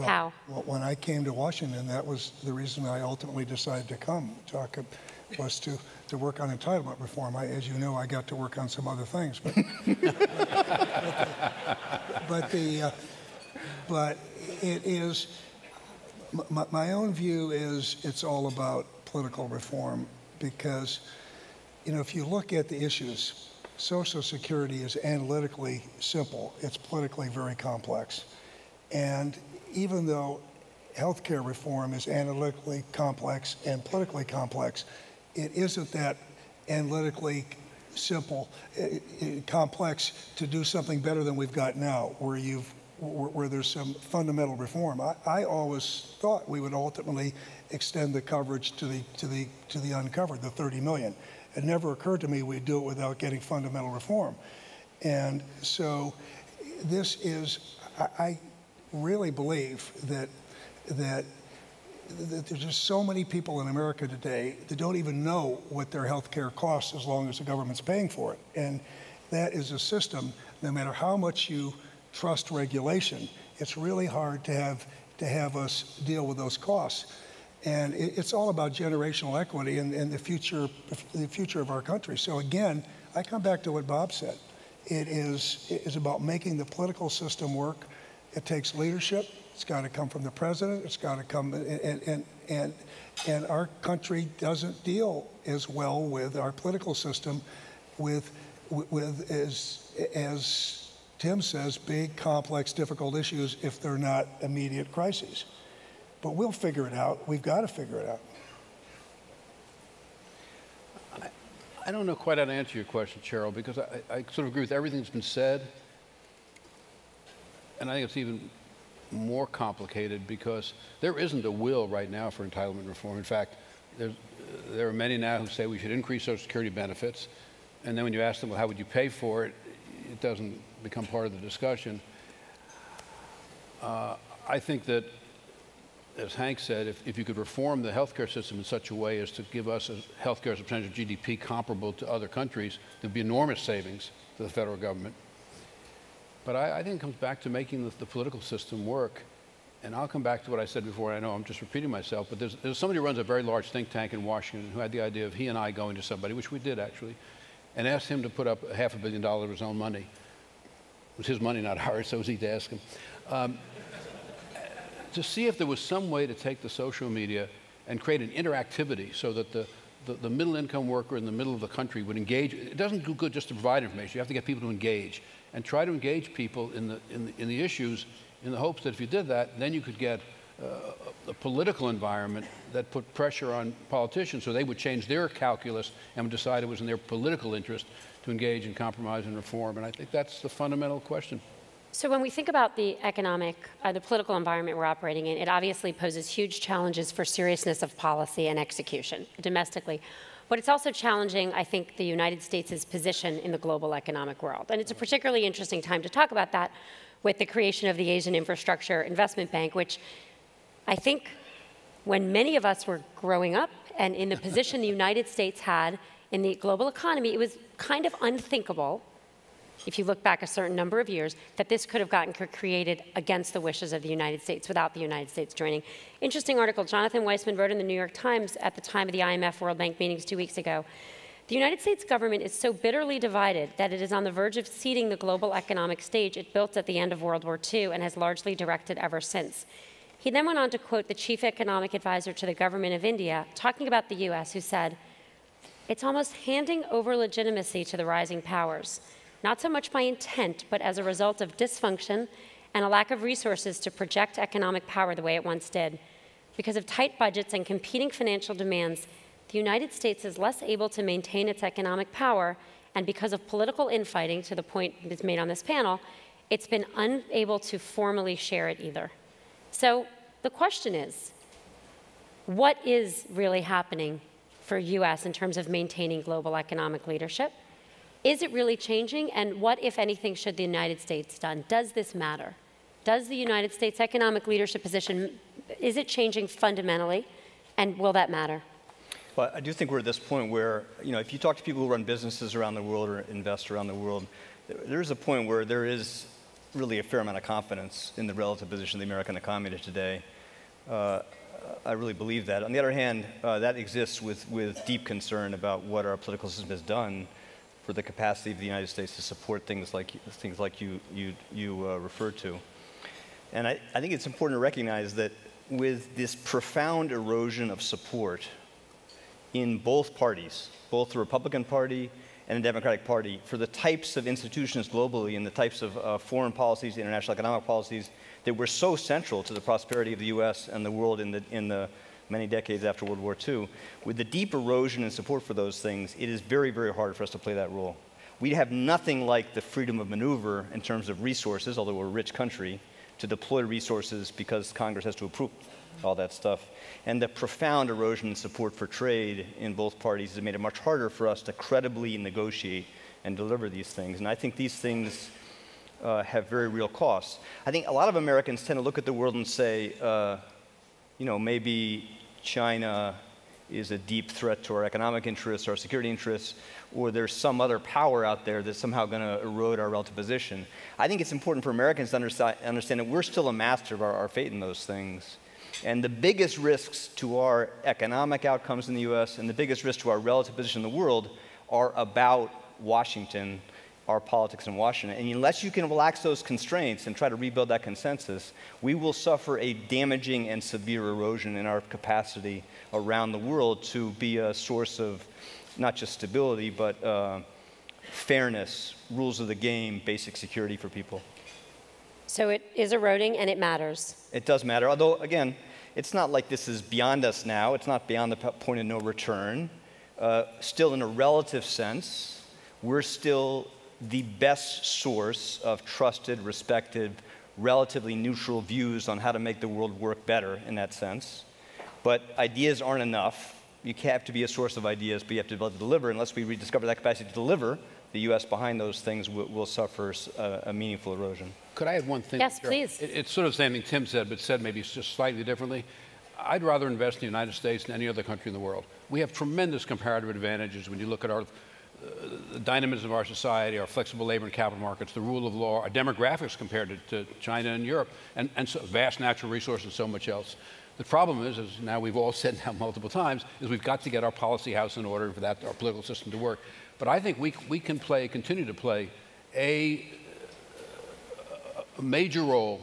[SPEAKER 19] how?
[SPEAKER 14] Well, when I came to Washington, that was the reason I ultimately decided to come. Was to work on entitlement reform. As you know, I got to work on some other things, but but it is my own view is it's all about political reform, because you know, if you look at the issues, Social Security is analytically simple. It's politically very complex, and even though healthcare reform is analytically complex and politically complex, it isn't that analytically simple, complex to do something better than we've got now, where there's some fundamental reform. I always thought we would ultimately extend the coverage to the uncovered, the 30 million. It never occurred to me we'd do it without getting fundamental reform. And so this is, I really believe that there's just so many people in America today that don't even know what their health care costs as long as the government's paying for it. And that is a system, no matter how much you trust regulation, it's really hard to have us deal with those costs. And it's all about generational equity and the future of our country. So again, I come back to what Bob said. It is about making the political system work. It takes leadership. It's got to come from the president. It's got to come, and our country doesn't deal as well with our political system, with as Tim says, big, complex, difficult issues if they're not immediate crises. But we'll figure it out. We've got to figure it out.
[SPEAKER 20] I don't know quite how to answer your question, Cheryl, because I sort of agree with everything that's been said. And I think it's even more complicated because there isn't a will right now for entitlement reform. In fact, there are many now who say we should increase Social Security benefits. And then when you ask them, well, how would you pay for it? It doesn't become part of the discussion. I think that as Hank said, if you could reform the healthcare system in such a way as to give us a healthcare as a percentage of GDP comparable to other countries, there'd be enormous savings to the federal government. But I think it comes back to making the political system work. And I'll come back to what I said before. I know I'm just repeating myself, but there's somebody who runs a very large think tank in Washington who had the idea of he and I going to somebody, which we did actually, and asked him to put up $500 million of his own money. It was his money, not ours, so it was easy to ask him. To see if there was some way to take the social media and create an interactivity so that the middle-income worker in the middle of the country would engage. It doesn't do good just to provide information. You have to get people to engage and try to engage people in the issues in the hopes that if you did that, then you could get a political environment that put pressure on politicians so they would change their calculus and would decide it was in their political interest to engage in compromise and reform. And I think that's the fundamental question.
[SPEAKER 19] So when we think about the economic, the political environment we're operating in, it obviously poses huge challenges for seriousness of policy and execution domestically. But it's also challenging, I think, the United States' position in the global economic world. And it's a particularly interesting time to talk about that with the creation of the Asian Infrastructure Investment Bank, which I think when many of us were growing up and in the position the United States had in the global economy, it was kind of unthinkable, if you look back a certain number of years, that this could have gotten created against the wishes of the United States without the United States joining. Interesting article Jonathan Weissman wrote in the New York Times at the time of the IMF World Bank meetings 2 weeks ago. The United States government is so bitterly divided that it is on the verge of ceding the global economic stage it built at the end of World War II and has largely directed ever since. He then went on to quote the chief economic advisor to the government of India, talking about the US, who said, "It's almost handing over legitimacy to the rising powers, not so much by intent, but as a result of dysfunction and a lack of resources to project economic power the way it once did. Because of tight budgets and competing financial demands, the United States is less able to maintain its economic power, and because of political infighting, to the point that's made on this panel, it's been unable to formally share it either." So the question is, what is really happening for US in terms of maintaining global economic leadership? Is it really changing? And what, if anything, should the United States done? Does this matter? Does the United States economic leadership position, is it changing fundamentally? And will that matter?
[SPEAKER 21] Well, I do think we're at this point where, if you talk to people who run businesses around the world or invest around the world, there's a point where there is really a fair amount of confidence in the relative position of the American economy today. I really believe that. On the other hand, that exists with deep concern about what our political system has done for the capacity of the United States to support things like you referred to. And I think it's important to recognize that with this profound erosion of support in both parties, both the Republican Party and the Democratic Party, for the types of institutions globally and the types of foreign policies, international economic policies that were so central to the prosperity of the US and the world in the many decades after World War II, with the deep erosion and support for those things, it is very, very hard for us to play that role. We have nothing like the freedom of maneuver in terms of resources, although we're a rich country, to deploy resources because Congress has to approve all that stuff. And the profound erosion in support for trade in both parties has made it much harder for us to credibly negotiate and deliver these things. And I think these things have very real costs. I think a lot of Americans tend to look at the world and say, maybe China is a deep threat to our economic interests, our security interests, or there's some other power out there that's somehow going to erode our relative position. I think it's important for Americans to understand that we're still a master of our fate in those things. And the biggest risks to our economic outcomes in the US and the biggest risks to our relative position in the world are about Washington, our politics in Washington. And unless you can relax those constraints and try to rebuild that consensus, we will suffer a damaging and severe erosion in our capacity around the world to be a source of not just stability, but fairness, rules of the game, basic security for people.
[SPEAKER 19] So it is eroding and it matters.
[SPEAKER 21] It does matter, although, again, it's not like this is beyond us now. It's not beyond the point of no return. Still, in a relative sense, we're still the best source of trusted, respected, relatively neutral views on how to make the world work better in that sense. But ideas aren't enough. You have to be a source of ideas, but you have to be able to deliver. Unless we rediscover that capacity to deliver, the U.S. behind those things will suffer a meaningful erosion.
[SPEAKER 20] Could I add one thing?
[SPEAKER 19] Yes,
[SPEAKER 20] Sure.
[SPEAKER 19] please.
[SPEAKER 20] It's sort of something Tim said, but said maybe just slightly differently. I'd rather invest in the United States than any other country in the world. We have tremendous comparative advantages when you look at the dynamism of our society, our flexible labor and capital markets, the rule of law, our demographics compared to China and Europe, and so vast natural resources and so much else. The problem is, as now we've all said now multiple times, is we've got to get our policy house in order for that, our political system to work. But I think we can continue to play a major role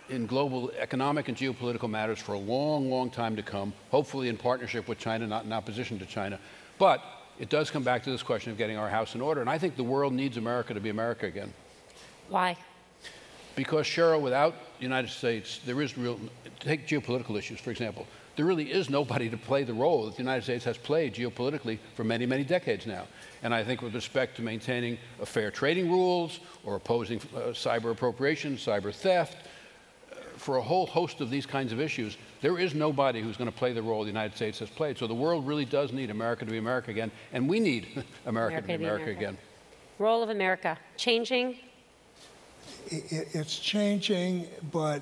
[SPEAKER 20] in global economic and geopolitical matters for a long, long time to come, hopefully in partnership with China, not in opposition to China. But it does come back to this question of getting our house in order. And I think the world needs America to be America again.
[SPEAKER 19] Why?
[SPEAKER 20] Because, Cheryl, without the United States, there is take geopolitical issues, for example. There really is nobody to play the role that the United States has played geopolitically for many, many decades now. And I think with respect to maintaining fair trading rules or opposing cyber appropriation, cyber theft, for a whole host of these kinds of issues, there is nobody who's going to play the role the United States has played. So the world really does need America to be America again, and we need America to be America again.
[SPEAKER 19] Role of America changing?
[SPEAKER 14] It's changing, but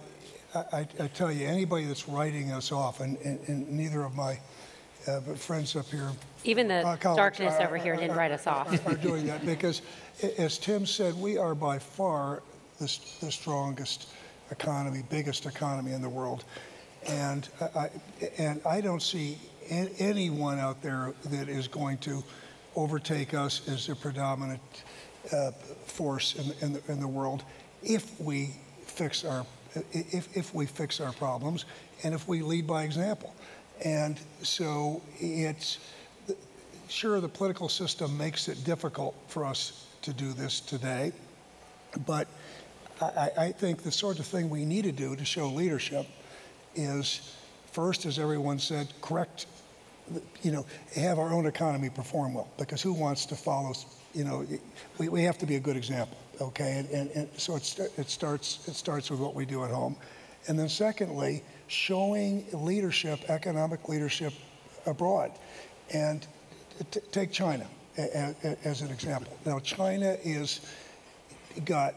[SPEAKER 14] I tell you, anybody that's writing us off, and neither of my friends up here,
[SPEAKER 19] even the darkness over here didn't write us off,
[SPEAKER 14] are doing that because, as Tim said, we are by far the strongest economy, biggest economy in the world, and I don't see anyone out there that is going to overtake us as the predominant force in the world if we fix our problems and if we lead by example. And so it's sure the political system makes it difficult for us to do this today, but I think the sort of thing we need to do to show leadership is, first, as everyone said, correct, have our own economy perform well, because who wants to follow, we have to be a good example, okay? And so it starts with what we do at home. And then secondly, showing leadership, economic leadership abroad. And take China as an example. Now, China got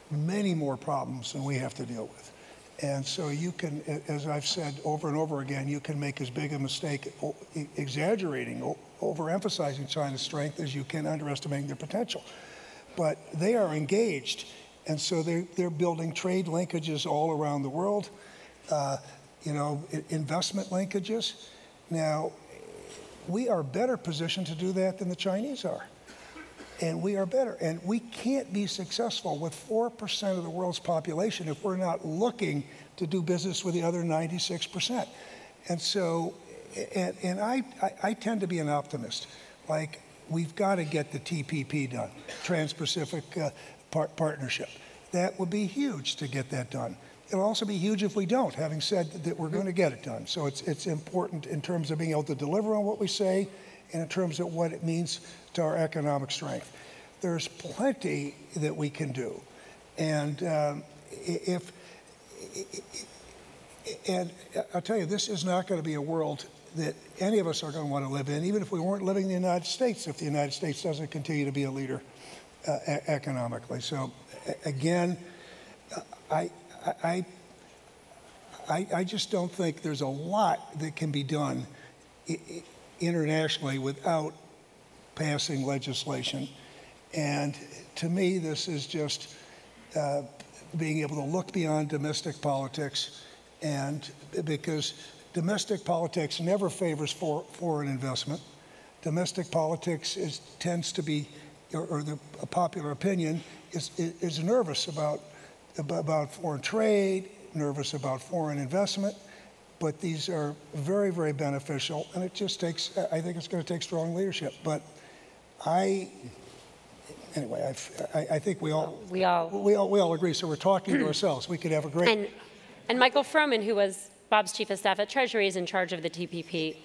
[SPEAKER 14] many more problems than we have to deal with. And so you can, as I've said over and over again, you can make as big a mistake exaggerating, overemphasizing China's strength as you can underestimating their potential. But they are engaged, and so they're building trade linkages all around the world, investment linkages. Now, we are better positioned to do that than the Chinese are. And we are better. And we can't be successful with 4% of the world's population if we're not looking to do business with the other 96%. And so, and I tend to be an optimist. Like, we've got to get the TPP done, Trans-Pacific Partnership. That would be huge to get that done. It'll also be huge if we don't, having said that we're going to get it done. So it's important in terms of being able to deliver on what we say and in terms of what it means to our economic strength. There's plenty that we can do. And and I'll tell you, this is not going to be a world that any of us are going to want to live in, even if we weren't living in the United States, if the United States doesn't continue to be a leader economically. So again, I just don't think there's a lot that can be done internationally without passing legislation. And to me, this is just being able to look beyond domestic politics, and because domestic politics never favors foreign investment. Domestic politics tends to be, or the popular opinion is nervous about foreign trade, nervous about foreign investment. But these are very, very beneficial, and it just takes, I think it's going to take strong leadership. But anyway, I think we all agree, so we're talking to ourselves. We could have a great...
[SPEAKER 19] And Michael Froman, who was Bob's chief of staff at Treasury, is in charge of the TPP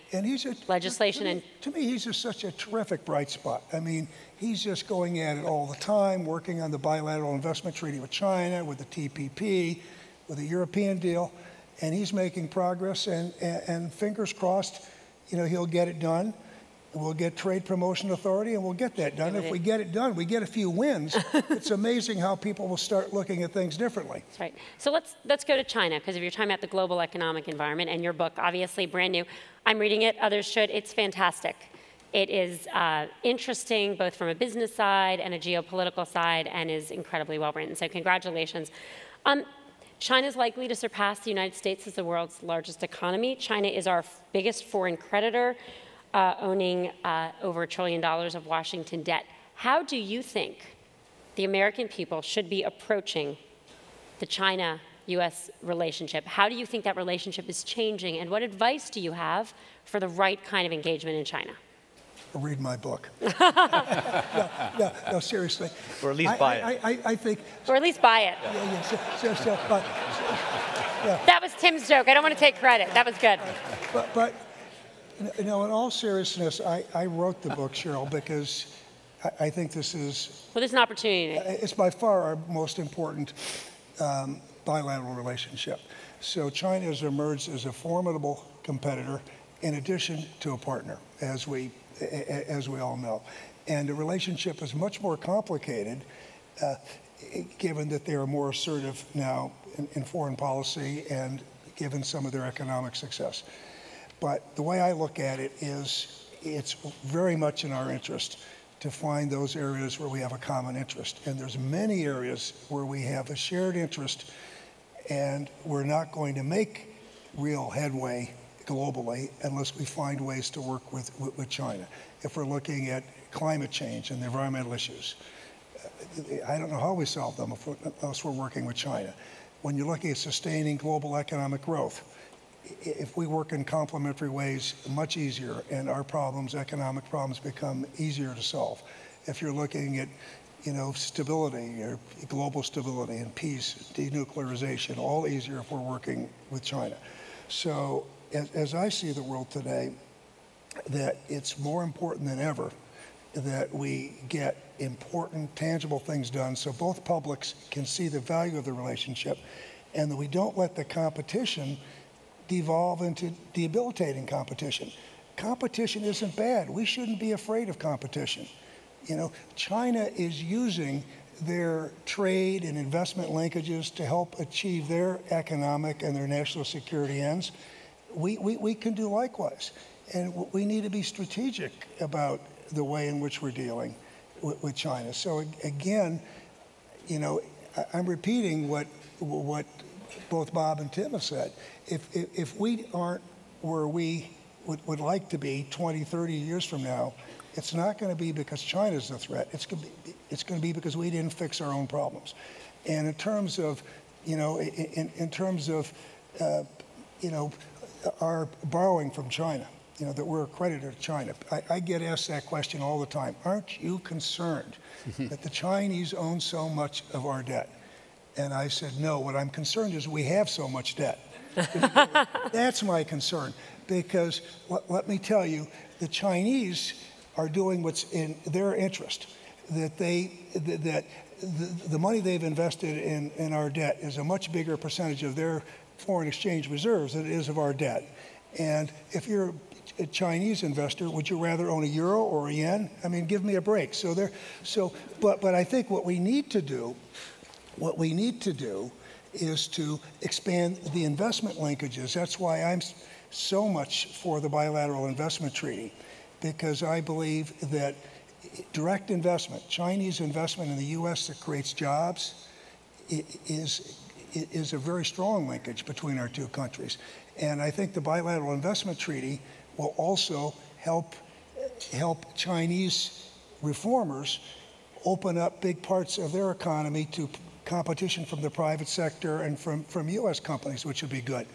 [SPEAKER 19] legislation.
[SPEAKER 14] To me, he's just such a terrific bright spot. I mean, he's just going at it all the time, working on the bilateral investment treaty with China, with the TPP, with the European deal. And he's making progress, and fingers crossed, he'll get it done. we'll get Trade Promotion Authority, and we'll get that done. If we get it done, we get a few wins. It's amazing how people will start looking at things differently.
[SPEAKER 19] That's right. So let's go to China, because if you're talking about the global economic environment, and your book, obviously brand new, I'm reading it, others should, it's fantastic. It is interesting both from a business side and a geopolitical side, and is incredibly well written. So congratulations. China is likely to surpass the United States as the world's largest economy. China is our biggest foreign creditor, owning over $1 trillion of Washington debt. How do you think the American people should be approaching the China-U.S. relationship? How do you think that relationship is changing, and what advice do you have for the right kind of engagement in China?
[SPEAKER 14] Read my book. No, seriously.
[SPEAKER 21] Or at least buy it.
[SPEAKER 14] I think.
[SPEAKER 19] Or at least buy it. That was Tim's joke. I don't want to take credit. That was good.
[SPEAKER 14] But in all seriousness, I wrote the book, Cheryl, because I think this is.
[SPEAKER 19] Well, there's an opportunity.
[SPEAKER 14] It's by far our most important bilateral relationship. So China has emerged as a formidable competitor, in addition to a partner, as we all know. And the relationship is much more complicated, given that they are more assertive now in foreign policy and given some of their economic success. But the way I look at it is it's very much in our interest to find those areas where we have a common interest. And there's many areas where we have a shared interest, and we're not going to make real headway globally unless we find ways to work with China. If we're looking at climate change and the environmental issues, I don't know how we solve them unless we're working with China. When you're looking at sustaining global economic growth, if we work in complementary ways, much easier, and our problems, economic problems, become easier to solve. If you're looking at stability, or global stability and peace, denuclearization, all easier if we're working with China. So as I see the world today, that it's more important than ever that we get important, tangible things done so both publics can see the value of the relationship, and that we don't let the competition devolve into debilitating competition. Competition isn't bad. We shouldn't be afraid of competition. China is using their trade and investment linkages to help achieve their economic and their national security ends. We can do likewise. And we need to be strategic about the way in which we're dealing with China. So again, I'm repeating what both Bob and Tim have said. If we aren't where we would like to be 20, 30 years from now, it's not going to be because China's the threat. It's going to be because we didn't fix our own problems. And in terms of, our borrowing from China, that we're a creditor to China. I get asked that question all the time. Aren't you concerned that the Chinese own so much of our debt? And I said, no, what I'm concerned is we have so much debt. That's my concern, because let me tell you, the Chinese are doing what's in their interest. That the money they've invested in our debt is a much bigger percentage of their foreign exchange reserves than it is of our debt. And if you're a Chinese investor, would you rather own a euro or a yen? I mean, give me a break. But I think what we need to do is to expand the investment linkages. That's why I'm so much for the bilateral investment treaty, because I believe that direct investment, Chinese investment in the U.S. that creates jobs, is a very strong linkage between our two countries. And I think the bilateral investment treaty will also help Chinese reformers open up big parts of their economy to competition from the private sector and from U.S. companies, which would be good.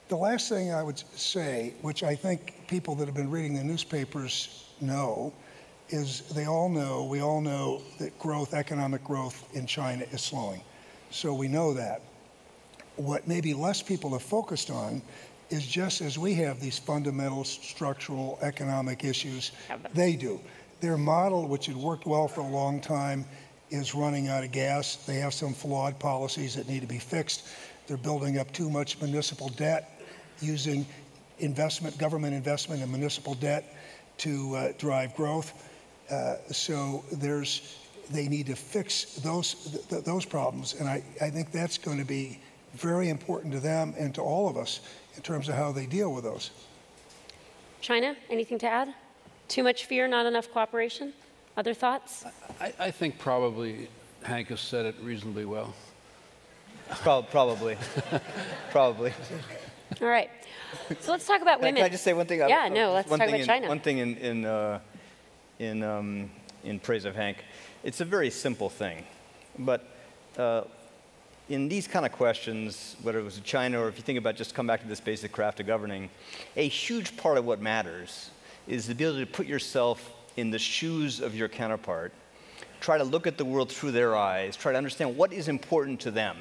[SPEAKER 14] The last thing I would say, which I think people that have been reading the newspapers know, is we all know that economic growth in China is slowing. So we know that. What maybe less people have focused on is, just as we have these fundamental structural economic issues, they do. Their model, which had worked well for a long time, is running out of gas. They have some flawed policies that need to be fixed. They're building up too much municipal debt, using government investment in municipal debt to drive growth. So they need to fix those problems, and I think that's going to be very important to them and to all of us in terms of how they deal with those.
[SPEAKER 19] China, anything to add? Too much fear, not enough cooperation? Other thoughts?
[SPEAKER 20] I think probably Hank has said it reasonably well.
[SPEAKER 21] Probably. Probably.
[SPEAKER 19] All right. So let's talk about women.
[SPEAKER 21] Can I just say one thing?
[SPEAKER 19] Yeah, no, let's talk about China.
[SPEAKER 21] One thing in praise of Hank. It's a very simple thing, but in these kind of questions, whether it was China or if you think about just come back to this basic craft of governing, a huge part of what matters is the ability to put yourself in the shoes of your counterpart, try to look at the world through their eyes, try to understand what is important to them,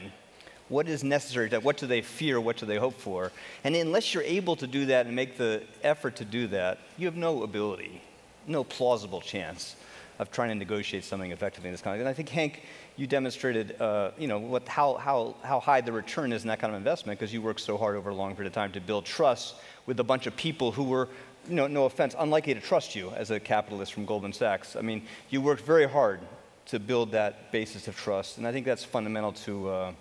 [SPEAKER 21] what is necessary, what do they fear, what do they hope for, and unless you're able to do that and make the effort to do that, you have no ability, no plausible chance of trying to negotiate something effectively in this context. And I think, Hank, you demonstrated, how high the return is in that kind of investment because you worked so hard over a long period of time to build trust with a bunch of people who were, no offense, unlikely to trust you as a capitalist from Goldman Sachs. I mean, you worked very hard to build that basis of trust, and I think that's fundamental to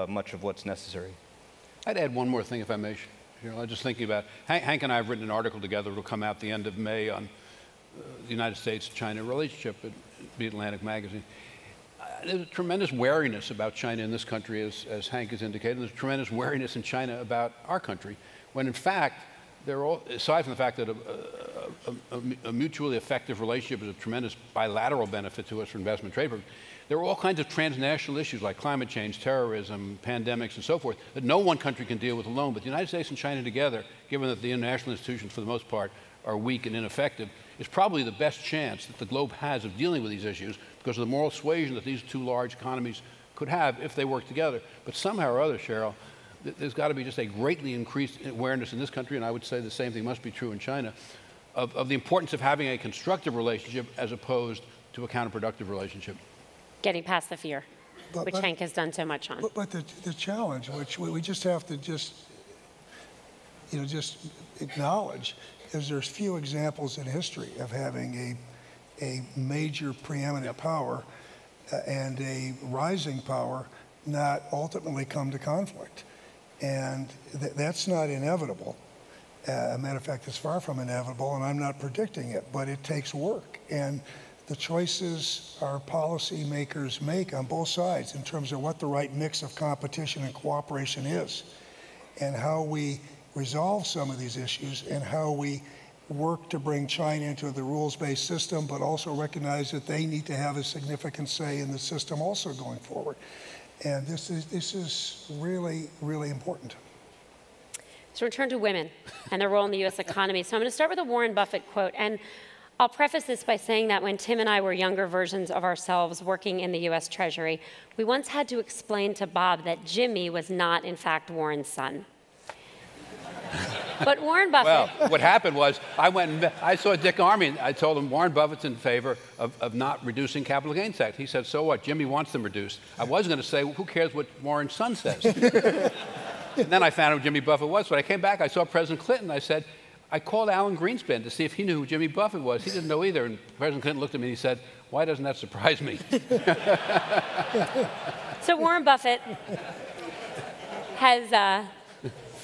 [SPEAKER 21] much of what's necessary.
[SPEAKER 20] I'd add one more thing, if I may. I'm just thinking about Hank and I have written an article together. It'll come out the end of May on the United States-China relationship at The Atlantic magazine. There's a tremendous wariness about China in this country, as Hank has indicated. There's tremendous wariness in China about our country, when in fact, they're all, aside from the fact that a mutually effective relationship is a tremendous bilateral benefit to us for investment trade, there are all kinds of transnational issues like climate change, terrorism, pandemics, and so forth that no one country can deal with alone. But the United States and China together, given that the international institutions for the most part are weak and ineffective, is probably the best chance that the globe has of dealing with these issues because of the moral suasion that these two large economies could have if they work together. But somehow or other, Cheryl, there's got to be just a greatly increased awareness in this country, and I would say the same thing must be true in China, of the importance of having a constructive relationship as opposed to a counterproductive relationship.
[SPEAKER 19] Getting past the fear, which Hank has done so much on.
[SPEAKER 14] But the challenge, which we just have to just acknowledge, is there's few examples in history of having a major preeminent power and a rising power not ultimately come to conflict. And that's not inevitable. A matter of fact, it's far from inevitable, and I'm not predicting it, but it takes work. And the choices our policymakers make on both sides in terms of what the right mix of competition and cooperation is, and how we resolve some of these issues, and how we work to bring China into the rules-based system, but also recognize that they need to have a significant say in the system also going forward. And this is really, really important.
[SPEAKER 19] So return to women and their role in the U.S. economy. So I'm going to start with a Warren Buffett quote. And I'll preface this by saying that when Tim and I were younger versions of ourselves working in the U.S. Treasury, we once had to explain to Bob that Jimmy was not, in fact, Warren's son. But Warren Buffett...
[SPEAKER 20] Well, what happened was I saw Dick Armey, and I told him Warren Buffett's in favor of not reducing capital gains tax. He said, so what? Jimmy wants them reduced. I was going to say, well, who cares what Warren's son says? And then I found out who Jimmy Buffett was. When I came back, I saw President Clinton. I said, I called Alan Greenspan to see if he knew who Jimmy Buffett was. He didn't know either. And President Clinton looked at me and he said, why doesn't that surprise me?
[SPEAKER 19] So Warren Buffett has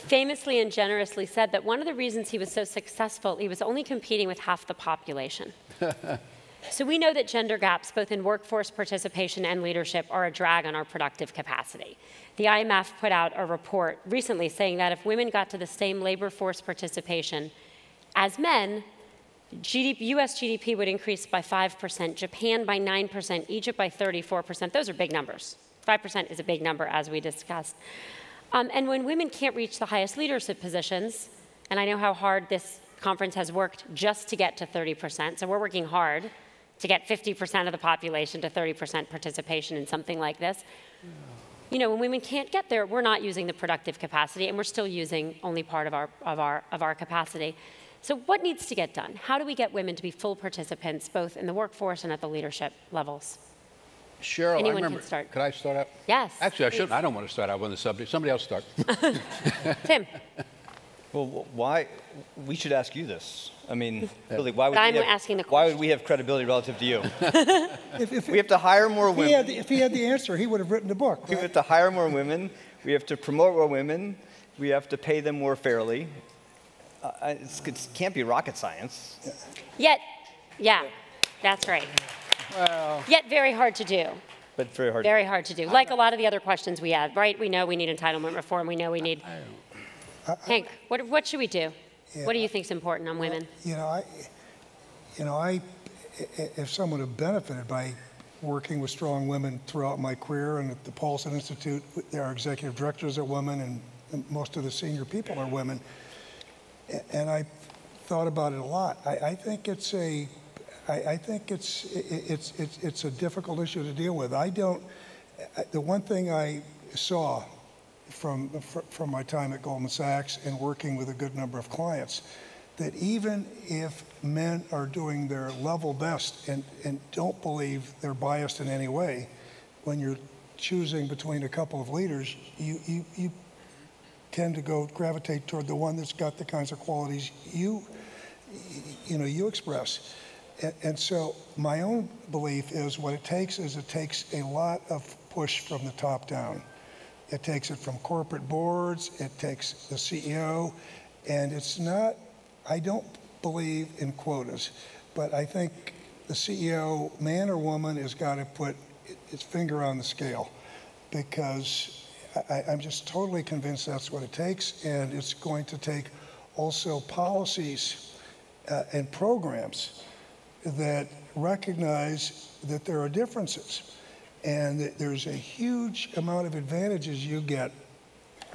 [SPEAKER 19] famously and generously said that one of the reasons he was so successful, he was only competing with half the population. So we know that gender gaps, both in workforce participation and leadership, are a drag on our productive capacity. The IMF put out a report recently saying that if women got to the same labor force participation as men, US GDP would increase by 5%, Japan by 9%, Egypt by 34%. Those are big numbers. 5% is a big number, as we discussed. And when women can't reach the highest leadership positions, and I know how hard this conference has worked just to get to 30%, so we're working hard to get 50% of the population to 30% participation in something like this. You know, when women can't get there, we're not using the productive capacity, and we're still using only part of our capacity. So what needs to get done? How do we get women to be full participants, both in the workforce and at the leadership levels?
[SPEAKER 20] Cheryl,
[SPEAKER 19] Anyone
[SPEAKER 20] I remember.
[SPEAKER 19] Can start.
[SPEAKER 20] Could I start out?
[SPEAKER 19] Yes.
[SPEAKER 20] Actually, I shouldn't. I don't want to start out on the subject. Somebody else start.
[SPEAKER 19] Tim.
[SPEAKER 21] Well, why? We should ask you this. I mean, really, why would
[SPEAKER 19] I'm
[SPEAKER 21] we have,
[SPEAKER 19] asking the
[SPEAKER 21] why would we have credibility relative to you?
[SPEAKER 14] If
[SPEAKER 21] we have to hire more women.
[SPEAKER 14] If he had the answer, he would have written the book. Right?
[SPEAKER 21] We have to hire more women. We have to promote more women. We have to pay them more fairly. It can't be rocket science.
[SPEAKER 19] Yet, yeah, that's right.
[SPEAKER 21] Well,
[SPEAKER 19] Yet very hard to do.
[SPEAKER 21] but very hard.
[SPEAKER 19] Very hard to do. Like a lot of the other questions we had, right? We know we need entitlement reform. We know we need. Hank, what should we do?
[SPEAKER 14] Yeah,
[SPEAKER 19] what do you think is important on women?
[SPEAKER 14] If someone had benefited by working with strong women throughout my career, and at the Paulson Institute, our executive directors are women, and most of the senior people are women, and I thought about it a lot. I think it's a difficult issue to deal with. The one thing I saw from my time at Goldman Sachs and working with a good number of clients, that even if men are doing their level best and don't believe they're biased in any way, when you're choosing between a couple of leaders, you tend to gravitate toward the one that's got the kinds of qualities you express. And so my own belief is what it takes a lot of push from the top down. It takes it from corporate boards, it takes the CEO, and I don't believe in quotas, but I think the CEO, man or woman, has got to put its finger on the scale, because I'm just totally convinced that's what it takes, and it's going to take also policies and programs that recognize that there are differences, and that there's a huge amount of advantages you get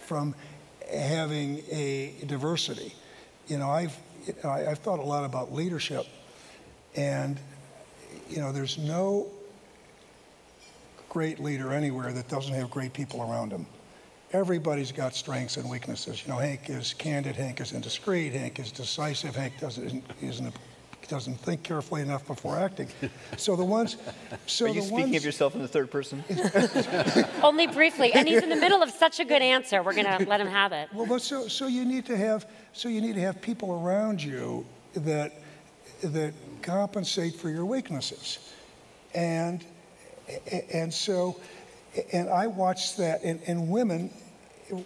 [SPEAKER 14] from having a diversity. I've thought a lot about leadership, and there's no great leader anywhere that doesn't have great people around him. Everybody's got strengths and weaknesses. Hank is candid, Hank is indiscreet, Hank is decisive, Hank doesn't think carefully enough before acting. So the ones.
[SPEAKER 21] Are you speaking of yourself in the third person?
[SPEAKER 19] Only briefly, and he's in the middle of such a good answer. We're going to let him have it.
[SPEAKER 14] Well, but so you need to have people around you that compensate for your weaknesses, and I watched that, and women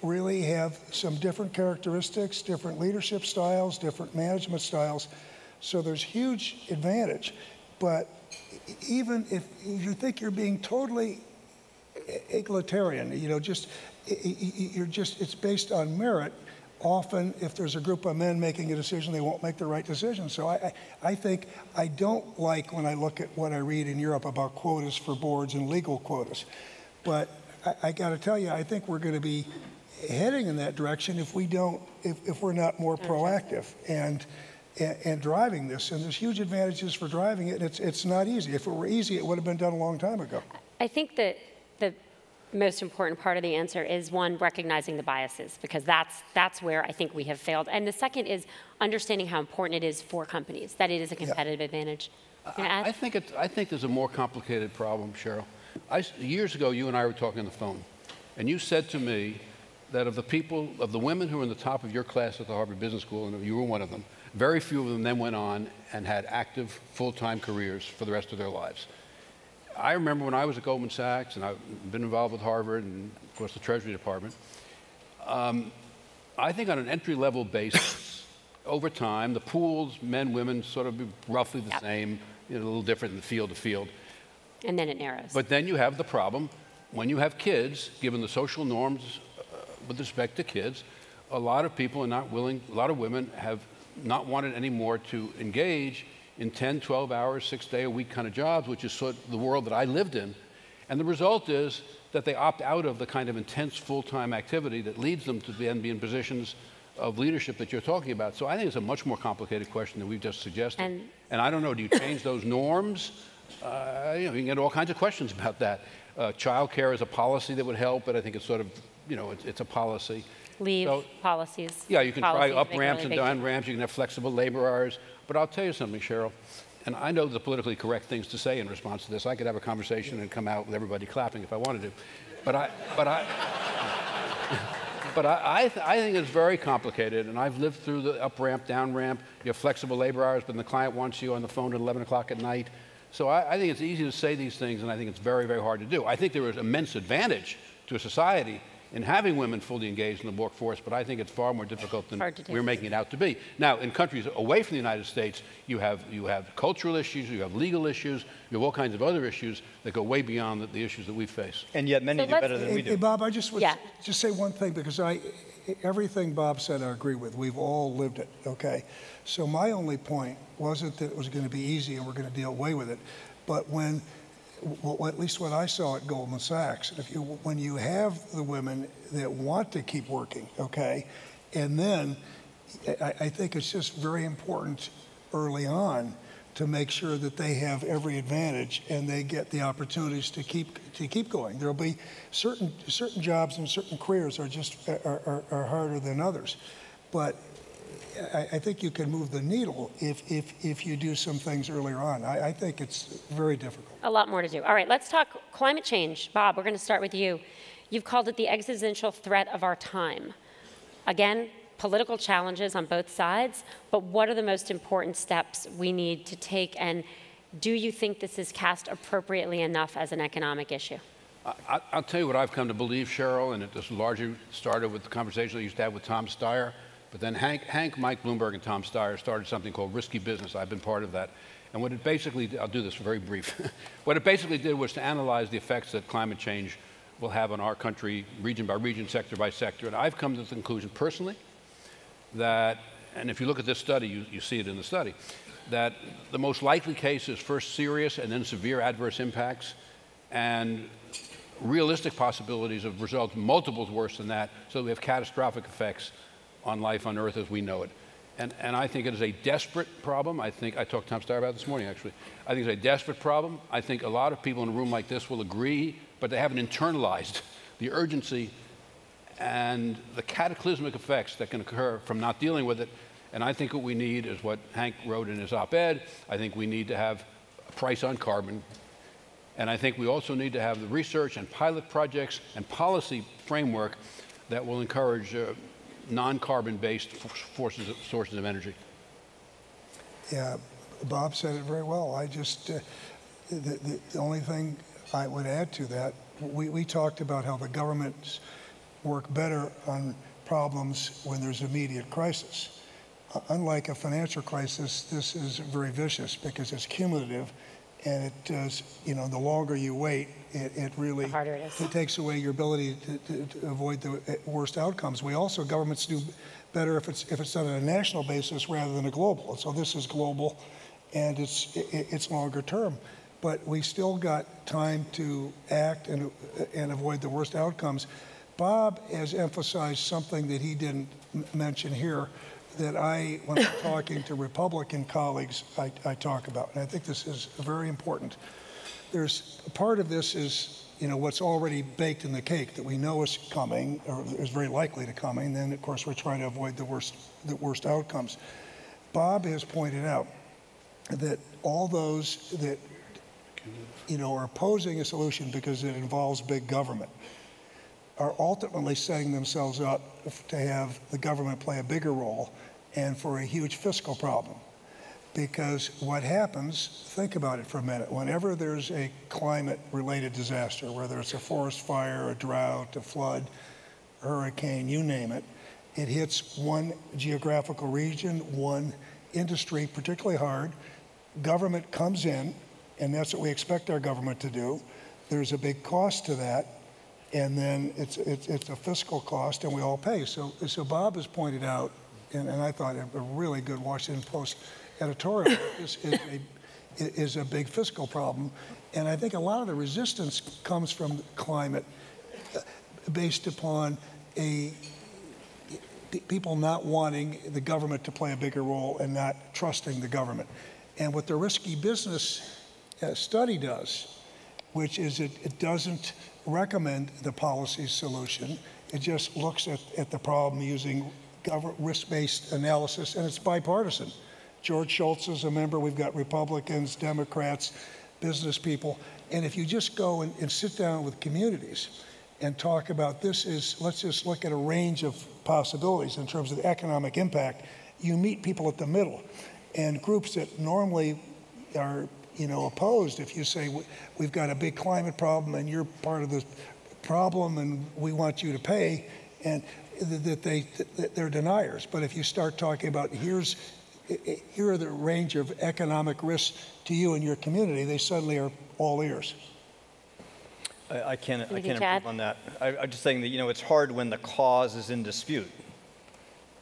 [SPEAKER 14] really have some different characteristics, different leadership styles, different management styles. So there's huge advantage, but even if you think you're being totally egalitarian, it's based on merit. Often, if there's a group of men making a decision, they won't make the right decision. So I think I don't like when I look at what I read in Europe about quotas for boards and legal quotas, but I got to tell you, I think we're going to be heading in that direction if we're not more proactive and driving this, and there's huge advantages for driving it. It's not easy. If it were easy, it would have been done a long time ago.
[SPEAKER 19] I think that the most important part of the answer is, one, recognizing the biases, because that's where I think we have failed. And the second is understanding how important it is for companies, that it is a competitive advantage.
[SPEAKER 20] I think there's a more complicated problem, Cheryl. Years ago, you and I were talking on the phone, and you said to me that of the women who were in the top of your class at the Harvard Business School, and you were one of them, very few of them then went on and had active, full-time careers for the rest of their lives. I remember when I was at Goldman Sachs, and I've been involved with Harvard and, of course, the Treasury Department. I think on an entry-level basis, over time, the pools, men, women, sort of be roughly the same, a little different in field to field.
[SPEAKER 19] And then it narrows.
[SPEAKER 20] But then you have the problem, when you have kids, given the social norms with respect to kids, a lot of people are not willing, a lot of women have not wanted anymore to engage in 10, 12 hours, 6-day-a-week kind of jobs, which is sort of the world that I lived in. And the result is that they opt out of the kind of intense full-time activity that leads them to then be in positions of leadership that you're talking about. So I think it's a much more complicated question than we've just suggested. And I don't know, do you change those norms? You can get all kinds of questions about that. Child care is a policy that would help, but I think it's sort of, it's a policy.
[SPEAKER 19] Leave policies.
[SPEAKER 20] Yeah, you can try up ramps and down ramps. You can have flexible labor hours. But I'll tell you something, Cheryl, and I know the politically correct things to say in response to this. I could have a But I think it's very complicated, and I've lived through the up ramp, down ramp. You have flexible labor hours, but the client wants you on the phone at 11 o'clock at night. So I think it's easy to say these things, and I think it's very, very hard to do. I think there is immense advantage to a society in having women fully engaged in the workforce, but I think it's far more difficult than we're making it out to be. Now, in countries away from the United States, you have cultural issues, you have legal issues, you have all kinds of other issues that go way beyond the issues that we face.
[SPEAKER 21] And yet many do better than we do.
[SPEAKER 14] Hey, Bob, I just would just say one thing, because everything Bob said I agree with. We've all lived it, okay? So my only point wasn't that it was going to be easy and we're going to deal away with it, but when well, at least what I saw at Goldman Sachs, when you have the women that want to keep working, okay, and then I think it's just very important early on to make sure that they have every advantage and they get the opportunities to keep going. There'll be certain jobs and certain careers are harder than others, but I think you can move the needle if you do some things earlier on. I think it's very difficult.
[SPEAKER 19] A lot more to do. All right, let's talk climate change. Bob, we're going to start with you. You've called it the existential threat of our time. Again, political challenges on both sides, but what are the most important steps we need to take, and do you think this is cast appropriately enough as an economic issue?
[SPEAKER 20] I'll tell you what I've come to believe, Cheryl, and it just largely started with the conversation I used to have with Tom Steyer. But then Hank, Mike Bloomberg, and Tom Steyer started something called Risky Business. I've been part of that. And what it basically, I'll do this very brief. What it basically did was to analyze the effects that climate change will have on our country, region by region, sector by sector. And I've come to the conclusion personally that, and if you look at this study, you see it in the study, that the most likely case is first serious and then severe adverse impacts, and realistic possibilities of results multiples worse than that, so we have catastrophic effects on life on Earth as we know it. And I think it is a desperate problem. I talked to Tom Steyer about it this morning, actually. I think it's a desperate problem. I think a lot of people in a room like this will agree, but they haven't internalized the urgency and the cataclysmic effects that can occur from not dealing with it. And I think what we need is what Hank wrote in his op-ed. I think we need to have a price on carbon. And I think we also need to have the research and pilot projects and policy framework that will encourage non-carbon-based sources of energy.
[SPEAKER 14] Yeah, Bob said it very well. I just, the only thing I would add to that, we talked about how the governments work better on problems when there's immediate crisis. Unlike a financial crisis, this is very vicious because it's cumulative, and it does, the longer you wait, it really the harder it is. It takes away your ability to avoid the worst outcomes. Governments do better if it's done on a national basis rather than a global. So this is global, and it's longer term. But we still got time to act and avoid the worst outcomes. Bob has emphasized something that he didn't mention here, that when I'm talking to Republican colleagues, I talk about. And I think this is very important. There's part of this is, what's already baked in the cake that we know is coming, or is very likely to come. And then, of course, we're trying to avoid the worst outcomes. Bob has pointed out that all those that, are opposing a solution because it involves big government are ultimately setting themselves up to have the government play a bigger role and for a huge fiscal problem. Because what happens, think about it for a minute, whenever there's a climate-related disaster, whether it's a forest fire, a drought, a flood, hurricane, you name it, it hits one geographical region, one industry particularly hard. Government comes in, and that's what we expect our government to do. There's a big cost to that, and then it's a fiscal cost, and we all pay. So Bob has pointed out, and I thought a really good Washington Post editorial, is a big fiscal problem. And I think a lot of the resistance comes from climate based upon people not wanting the government to play a bigger role and not trusting the government. And what the Risky Business study does, which is it doesn't recommend the policy solution, it just looks at the problem using risk-based analysis, and it's bipartisan. George Shultz is a member. We've got Republicans, Democrats, business people. And if you just go and sit down with communities and talk about let's just look at a range of possibilities in terms of the economic impact, you meet people at the middle. And groups that normally are, opposed, if you say, we've got a big climate problem and you're part of the problem and we want you to pay, and that they're deniers. But if you start talking about here are the range of economic risks to you and your community, they suddenly are all ears.
[SPEAKER 21] I can't improve on that. I'm just saying that, it's hard when the cause is in dispute.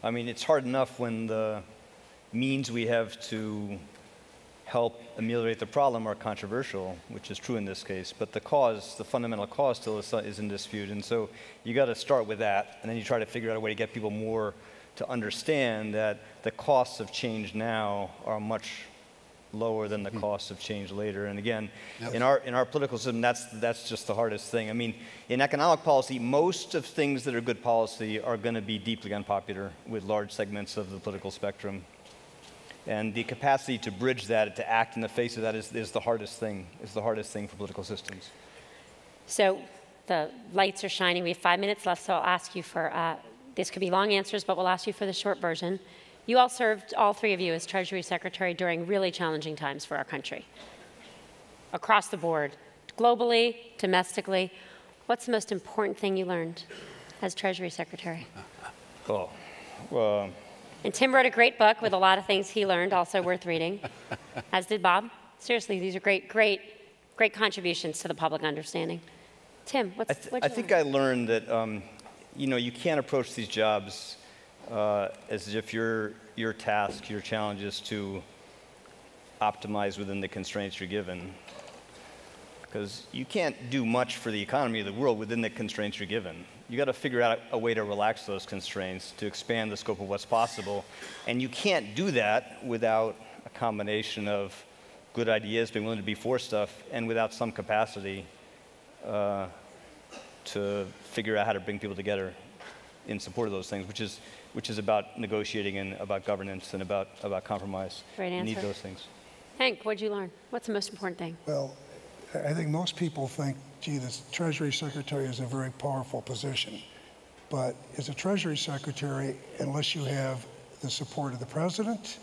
[SPEAKER 21] I mean, it's hard enough when the means we have to help ameliorate the problem are controversial, which is true in this case, but the cause, the fundamental cause still is in dispute. And so you got to start with that, and then you try to figure out a way to get people more to understand that the costs of change now are much lower than the costs of change later. And again, in our political system, that's just the hardest thing. I mean, in economic policy, most of things that are good policy are going to be deeply unpopular with large segments of the political spectrum. And the capacity to bridge that, to act in the face of that is the hardest thing. Is the hardest thing for political systems.
[SPEAKER 19] So the lights are shining. We have 5 minutes left, so I'll ask you for, this could be long answers, but we'll ask you for the short version. You all served, all three of you, as Treasury Secretary during really challenging times for our country. Across the board, globally, domestically. What's the most important thing you learned as Treasury Secretary? And Tim wrote a great book with a lot of things he learned, also worth reading, as did Bob. Seriously, these are great contributions to the public understanding. Tim, I
[SPEAKER 21] think I learned that you can't approach these jobs as if your task, your challenge is to optimize within the constraints you're given. Because you can't do much for the economy of the world within the constraints you're given. You got to figure out a way to relax those constraints, to expand the scope of what's possible. And you can't do that without a combination of good ideas, being willing to be for stuff, and without some capacity to figure out how to bring people together in support of those things, which is about negotiating and about governance and about compromise.
[SPEAKER 19] Great answer.
[SPEAKER 21] You need those things.
[SPEAKER 19] Hank, what'd you learn? What's the most important thing?
[SPEAKER 14] Well, I think most people think, gee, the Treasury Secretary is a very powerful position. But as a Treasury Secretary, unless you have the support of the President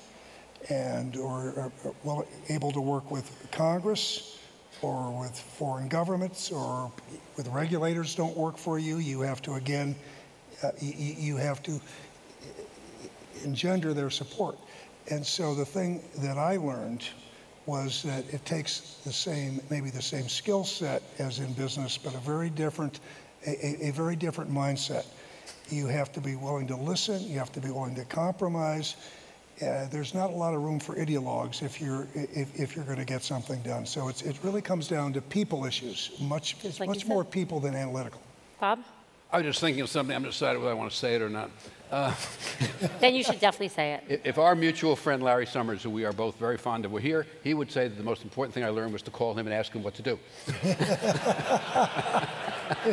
[SPEAKER 14] and or are able to work with Congress or with foreign governments or with regulators don't work for you, you have to, again, you have to engender their support. And so the thing that I learned was that it takes maybe the same skill set as in business, but a very different mindset. You have to be willing to listen. You have to be willing to compromise. There's not a lot of room for ideologues if you're going to get something done. So it really comes down to people issues. Much more people than analytical.
[SPEAKER 19] Bob?
[SPEAKER 20] I was just thinking of something. I'm deciding whether I want to say it or not.
[SPEAKER 19] Then you should definitely say it.
[SPEAKER 20] If our mutual friend Larry Summers, who we are both very fond of, were here, he would say that the most important thing I learned was to call him and ask him what to do.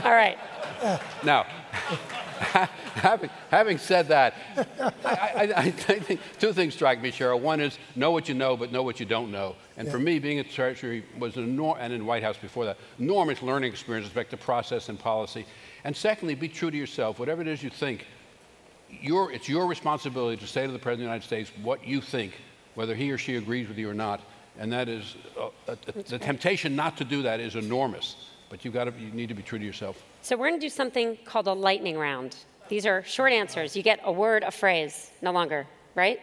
[SPEAKER 19] All right.
[SPEAKER 20] Now, having said that, I think two things strike me, Cheryl. One is know what you know, but know what you don't know. And for me, being at Treasury was and in White House before that, enormous learning experience with respect to process and policy. And secondly, be true to yourself. Whatever it is you think, it's your responsibility to say to the President of the United States what you think, whether he or she agrees with you or not. And that is, the temptation not to do that is enormous. But you need to be true to yourself.
[SPEAKER 19] So we're going to do something called a lightning round. These are short answers. You get a word, a phrase, no longer, right?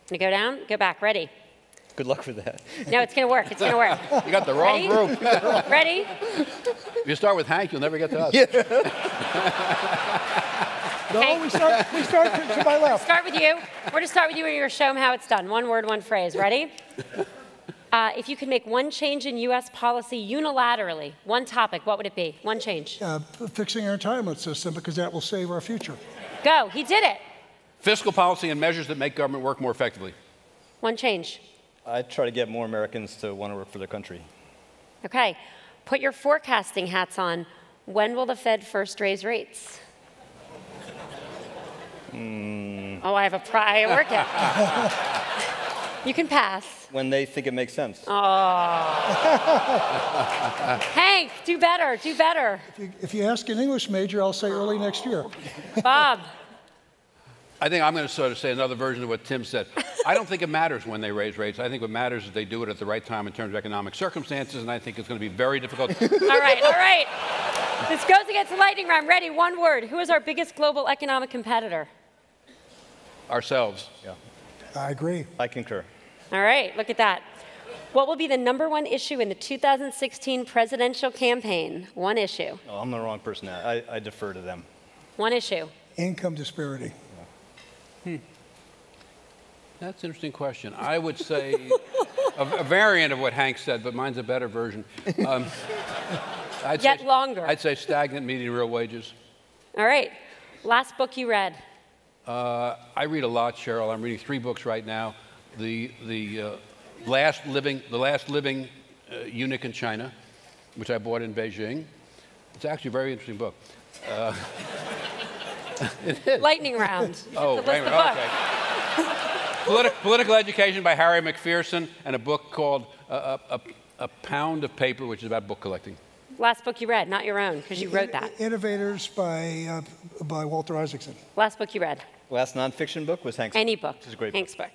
[SPEAKER 19] Gonna go down, go back, ready?
[SPEAKER 21] Good luck with that.
[SPEAKER 19] No, it's gonna work, it's gonna work.
[SPEAKER 20] You got the wrong group.
[SPEAKER 19] Ready?
[SPEAKER 20] If you start with Hank, you'll never get to us.
[SPEAKER 14] No, we start to my left.
[SPEAKER 19] Start with you. We're gonna start with you and you're gonna show them how it's done. One word, one phrase, ready? If you could make one change in U.S. policy unilaterally, one topic, what would it be? One change.
[SPEAKER 14] Fixing our entitlement system, because that will save our future.
[SPEAKER 19] Go, he did it.
[SPEAKER 20] Fiscal policy and measures that make government work more effectively.
[SPEAKER 19] One change.
[SPEAKER 21] I'd try to get more Americans to want to work for their country.
[SPEAKER 19] Okay, put your forecasting hats on. When will the Fed first raise rates? Oh, I have a workout. You can pass.
[SPEAKER 21] When they think it makes sense.
[SPEAKER 19] Oh. Hank, do better, do better.
[SPEAKER 14] If you ask an English major, I'll say early next year.
[SPEAKER 19] Bob.
[SPEAKER 20] I think I'm going to sort of say another version of what Tim said. I don't think it matters when they raise rates. I think what matters is they do it at the right time in terms of economic circumstances, and I think it's going to be very difficult.
[SPEAKER 19] All right, all right. This goes against the lightning round. Ready, one word. Who is our biggest global economic competitor?
[SPEAKER 20] Ourselves.
[SPEAKER 21] Yeah.
[SPEAKER 14] I agree.
[SPEAKER 21] I concur.
[SPEAKER 19] All right, look at that. What will be the #1 issue in the 2016 presidential campaign? One issue.
[SPEAKER 21] Oh, I'm the wrong person. I defer to them.
[SPEAKER 19] One issue.
[SPEAKER 14] Income disparity.
[SPEAKER 20] That's an interesting question. I would say a variant of what Hank said, but mine's a better version.
[SPEAKER 19] Yet longer.
[SPEAKER 20] I'd say stagnant median real wages.
[SPEAKER 19] All right. Last book you read?
[SPEAKER 20] I read a lot, Cheryl. I'm reading 3 books right now. The last living eunuch in China, which I bought in Beijing. It's actually a very interesting book. It is.
[SPEAKER 19] Lightning round.
[SPEAKER 20] Oh, wait a minute. Okay. Political Education by Harry McPherson, and a book called A Pound of Paper, which is about book collecting.
[SPEAKER 19] Last book you read, not your own, because you wrote that.
[SPEAKER 14] Innovators by Walter Isaacson.
[SPEAKER 19] Last book you read?
[SPEAKER 21] Last nonfiction book was Hank's book.
[SPEAKER 19] Any book.
[SPEAKER 21] Which is a great
[SPEAKER 19] Hank's book.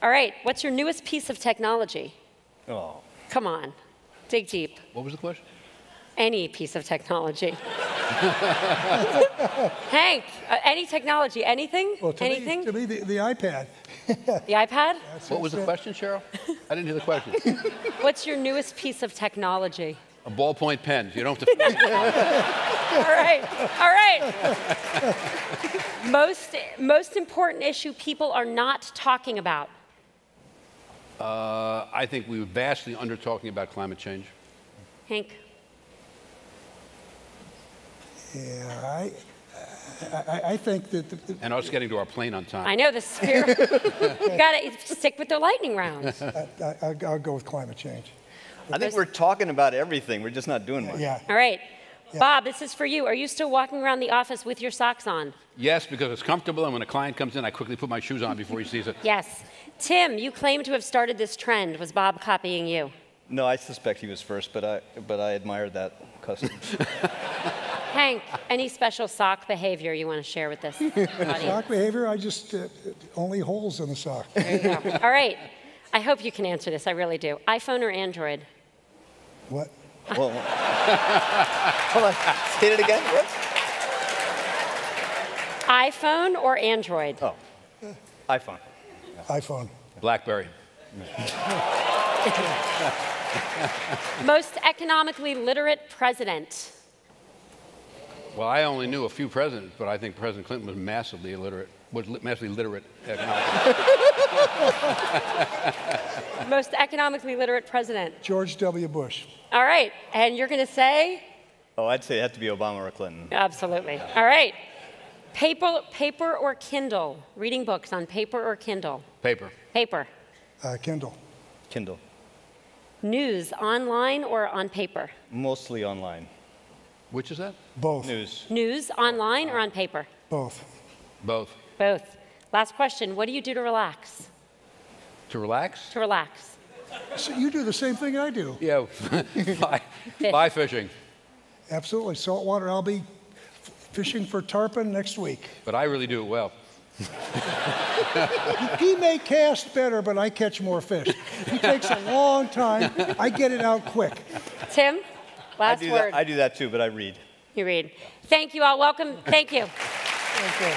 [SPEAKER 19] All right. What's your newest piece of technology?
[SPEAKER 21] Oh.
[SPEAKER 19] Come on. Dig deep.
[SPEAKER 20] What was the question?
[SPEAKER 19] Any piece of technology. Hank, any technology, anything?
[SPEAKER 14] Well,
[SPEAKER 19] anything?
[SPEAKER 14] To me, the iPad.
[SPEAKER 19] The iPad?
[SPEAKER 20] What was the question, Cheryl? I didn't hear the question.
[SPEAKER 19] What's your newest piece of technology?
[SPEAKER 20] A ballpoint pen. You don't have to.
[SPEAKER 19] All right, all right. Most important issue people are not talking about.
[SPEAKER 20] I think we were vastly under talking about climate change.
[SPEAKER 19] Hank.
[SPEAKER 14] Yeah, I think that.
[SPEAKER 20] And us getting to our plane on time.
[SPEAKER 19] I know the spirit. You got to stick with the lightning round.
[SPEAKER 14] I'll go with climate change.
[SPEAKER 21] I think we're talking about everything. We're just not doing much.
[SPEAKER 14] Yeah.
[SPEAKER 19] All right. Yeah. Bob, this is for you. Are you still walking around the office with your socks on?
[SPEAKER 20] Yes, because it's comfortable, and when a client comes in, I quickly put my shoes on before he sees it.
[SPEAKER 19] Yes. Tim, you claim to have started this trend. Was Bob copying you?
[SPEAKER 21] No, I suspect he was first, but I admired that custom.
[SPEAKER 19] Hank, any special sock behavior you want to share with this audience?
[SPEAKER 14] Sock behavior? I just only holes in the sock.
[SPEAKER 19] There you go. All right. I hope you can answer this. I really do. iPhone or Android?
[SPEAKER 14] What?
[SPEAKER 21] Well, hold on. Say it again. What?
[SPEAKER 19] iPhone or Android?
[SPEAKER 21] Oh, iPhone.
[SPEAKER 14] iPhone.
[SPEAKER 20] BlackBerry.
[SPEAKER 19] Most economically literate president?
[SPEAKER 20] Well, I only knew a few presidents, but I think President Clinton was massively illiterate. Massively literate economically.
[SPEAKER 19] Most economically literate president?
[SPEAKER 14] George W. Bush.
[SPEAKER 19] All right. And you're going to say?
[SPEAKER 21] Oh, I'd say it had to be Obama or Clinton.
[SPEAKER 19] Absolutely. All right. Paper or Kindle? Reading books on paper or Kindle?
[SPEAKER 20] Paper.
[SPEAKER 19] Paper.
[SPEAKER 14] Kindle.
[SPEAKER 21] Kindle.
[SPEAKER 19] News, online or on paper?
[SPEAKER 21] Mostly online.
[SPEAKER 20] Which is that?
[SPEAKER 14] Both.
[SPEAKER 21] News.
[SPEAKER 19] News, online or on paper?
[SPEAKER 14] Both.
[SPEAKER 20] Both.
[SPEAKER 19] Both. Last question. What do you do to relax?
[SPEAKER 20] To relax?
[SPEAKER 19] To relax.
[SPEAKER 14] So you do the same thing I do.
[SPEAKER 20] Yeah. Fly fishing.
[SPEAKER 14] Absolutely. Saltwater. I'll be fishing for tarpon next week.
[SPEAKER 20] But I really do it well.
[SPEAKER 14] He may cast better, but I catch more fish. He takes a long time. I get it out quick.
[SPEAKER 19] Tim, last word.
[SPEAKER 21] I do that too, but I read.
[SPEAKER 19] You read. Thank you all. Welcome. Thank you.
[SPEAKER 14] Thank you.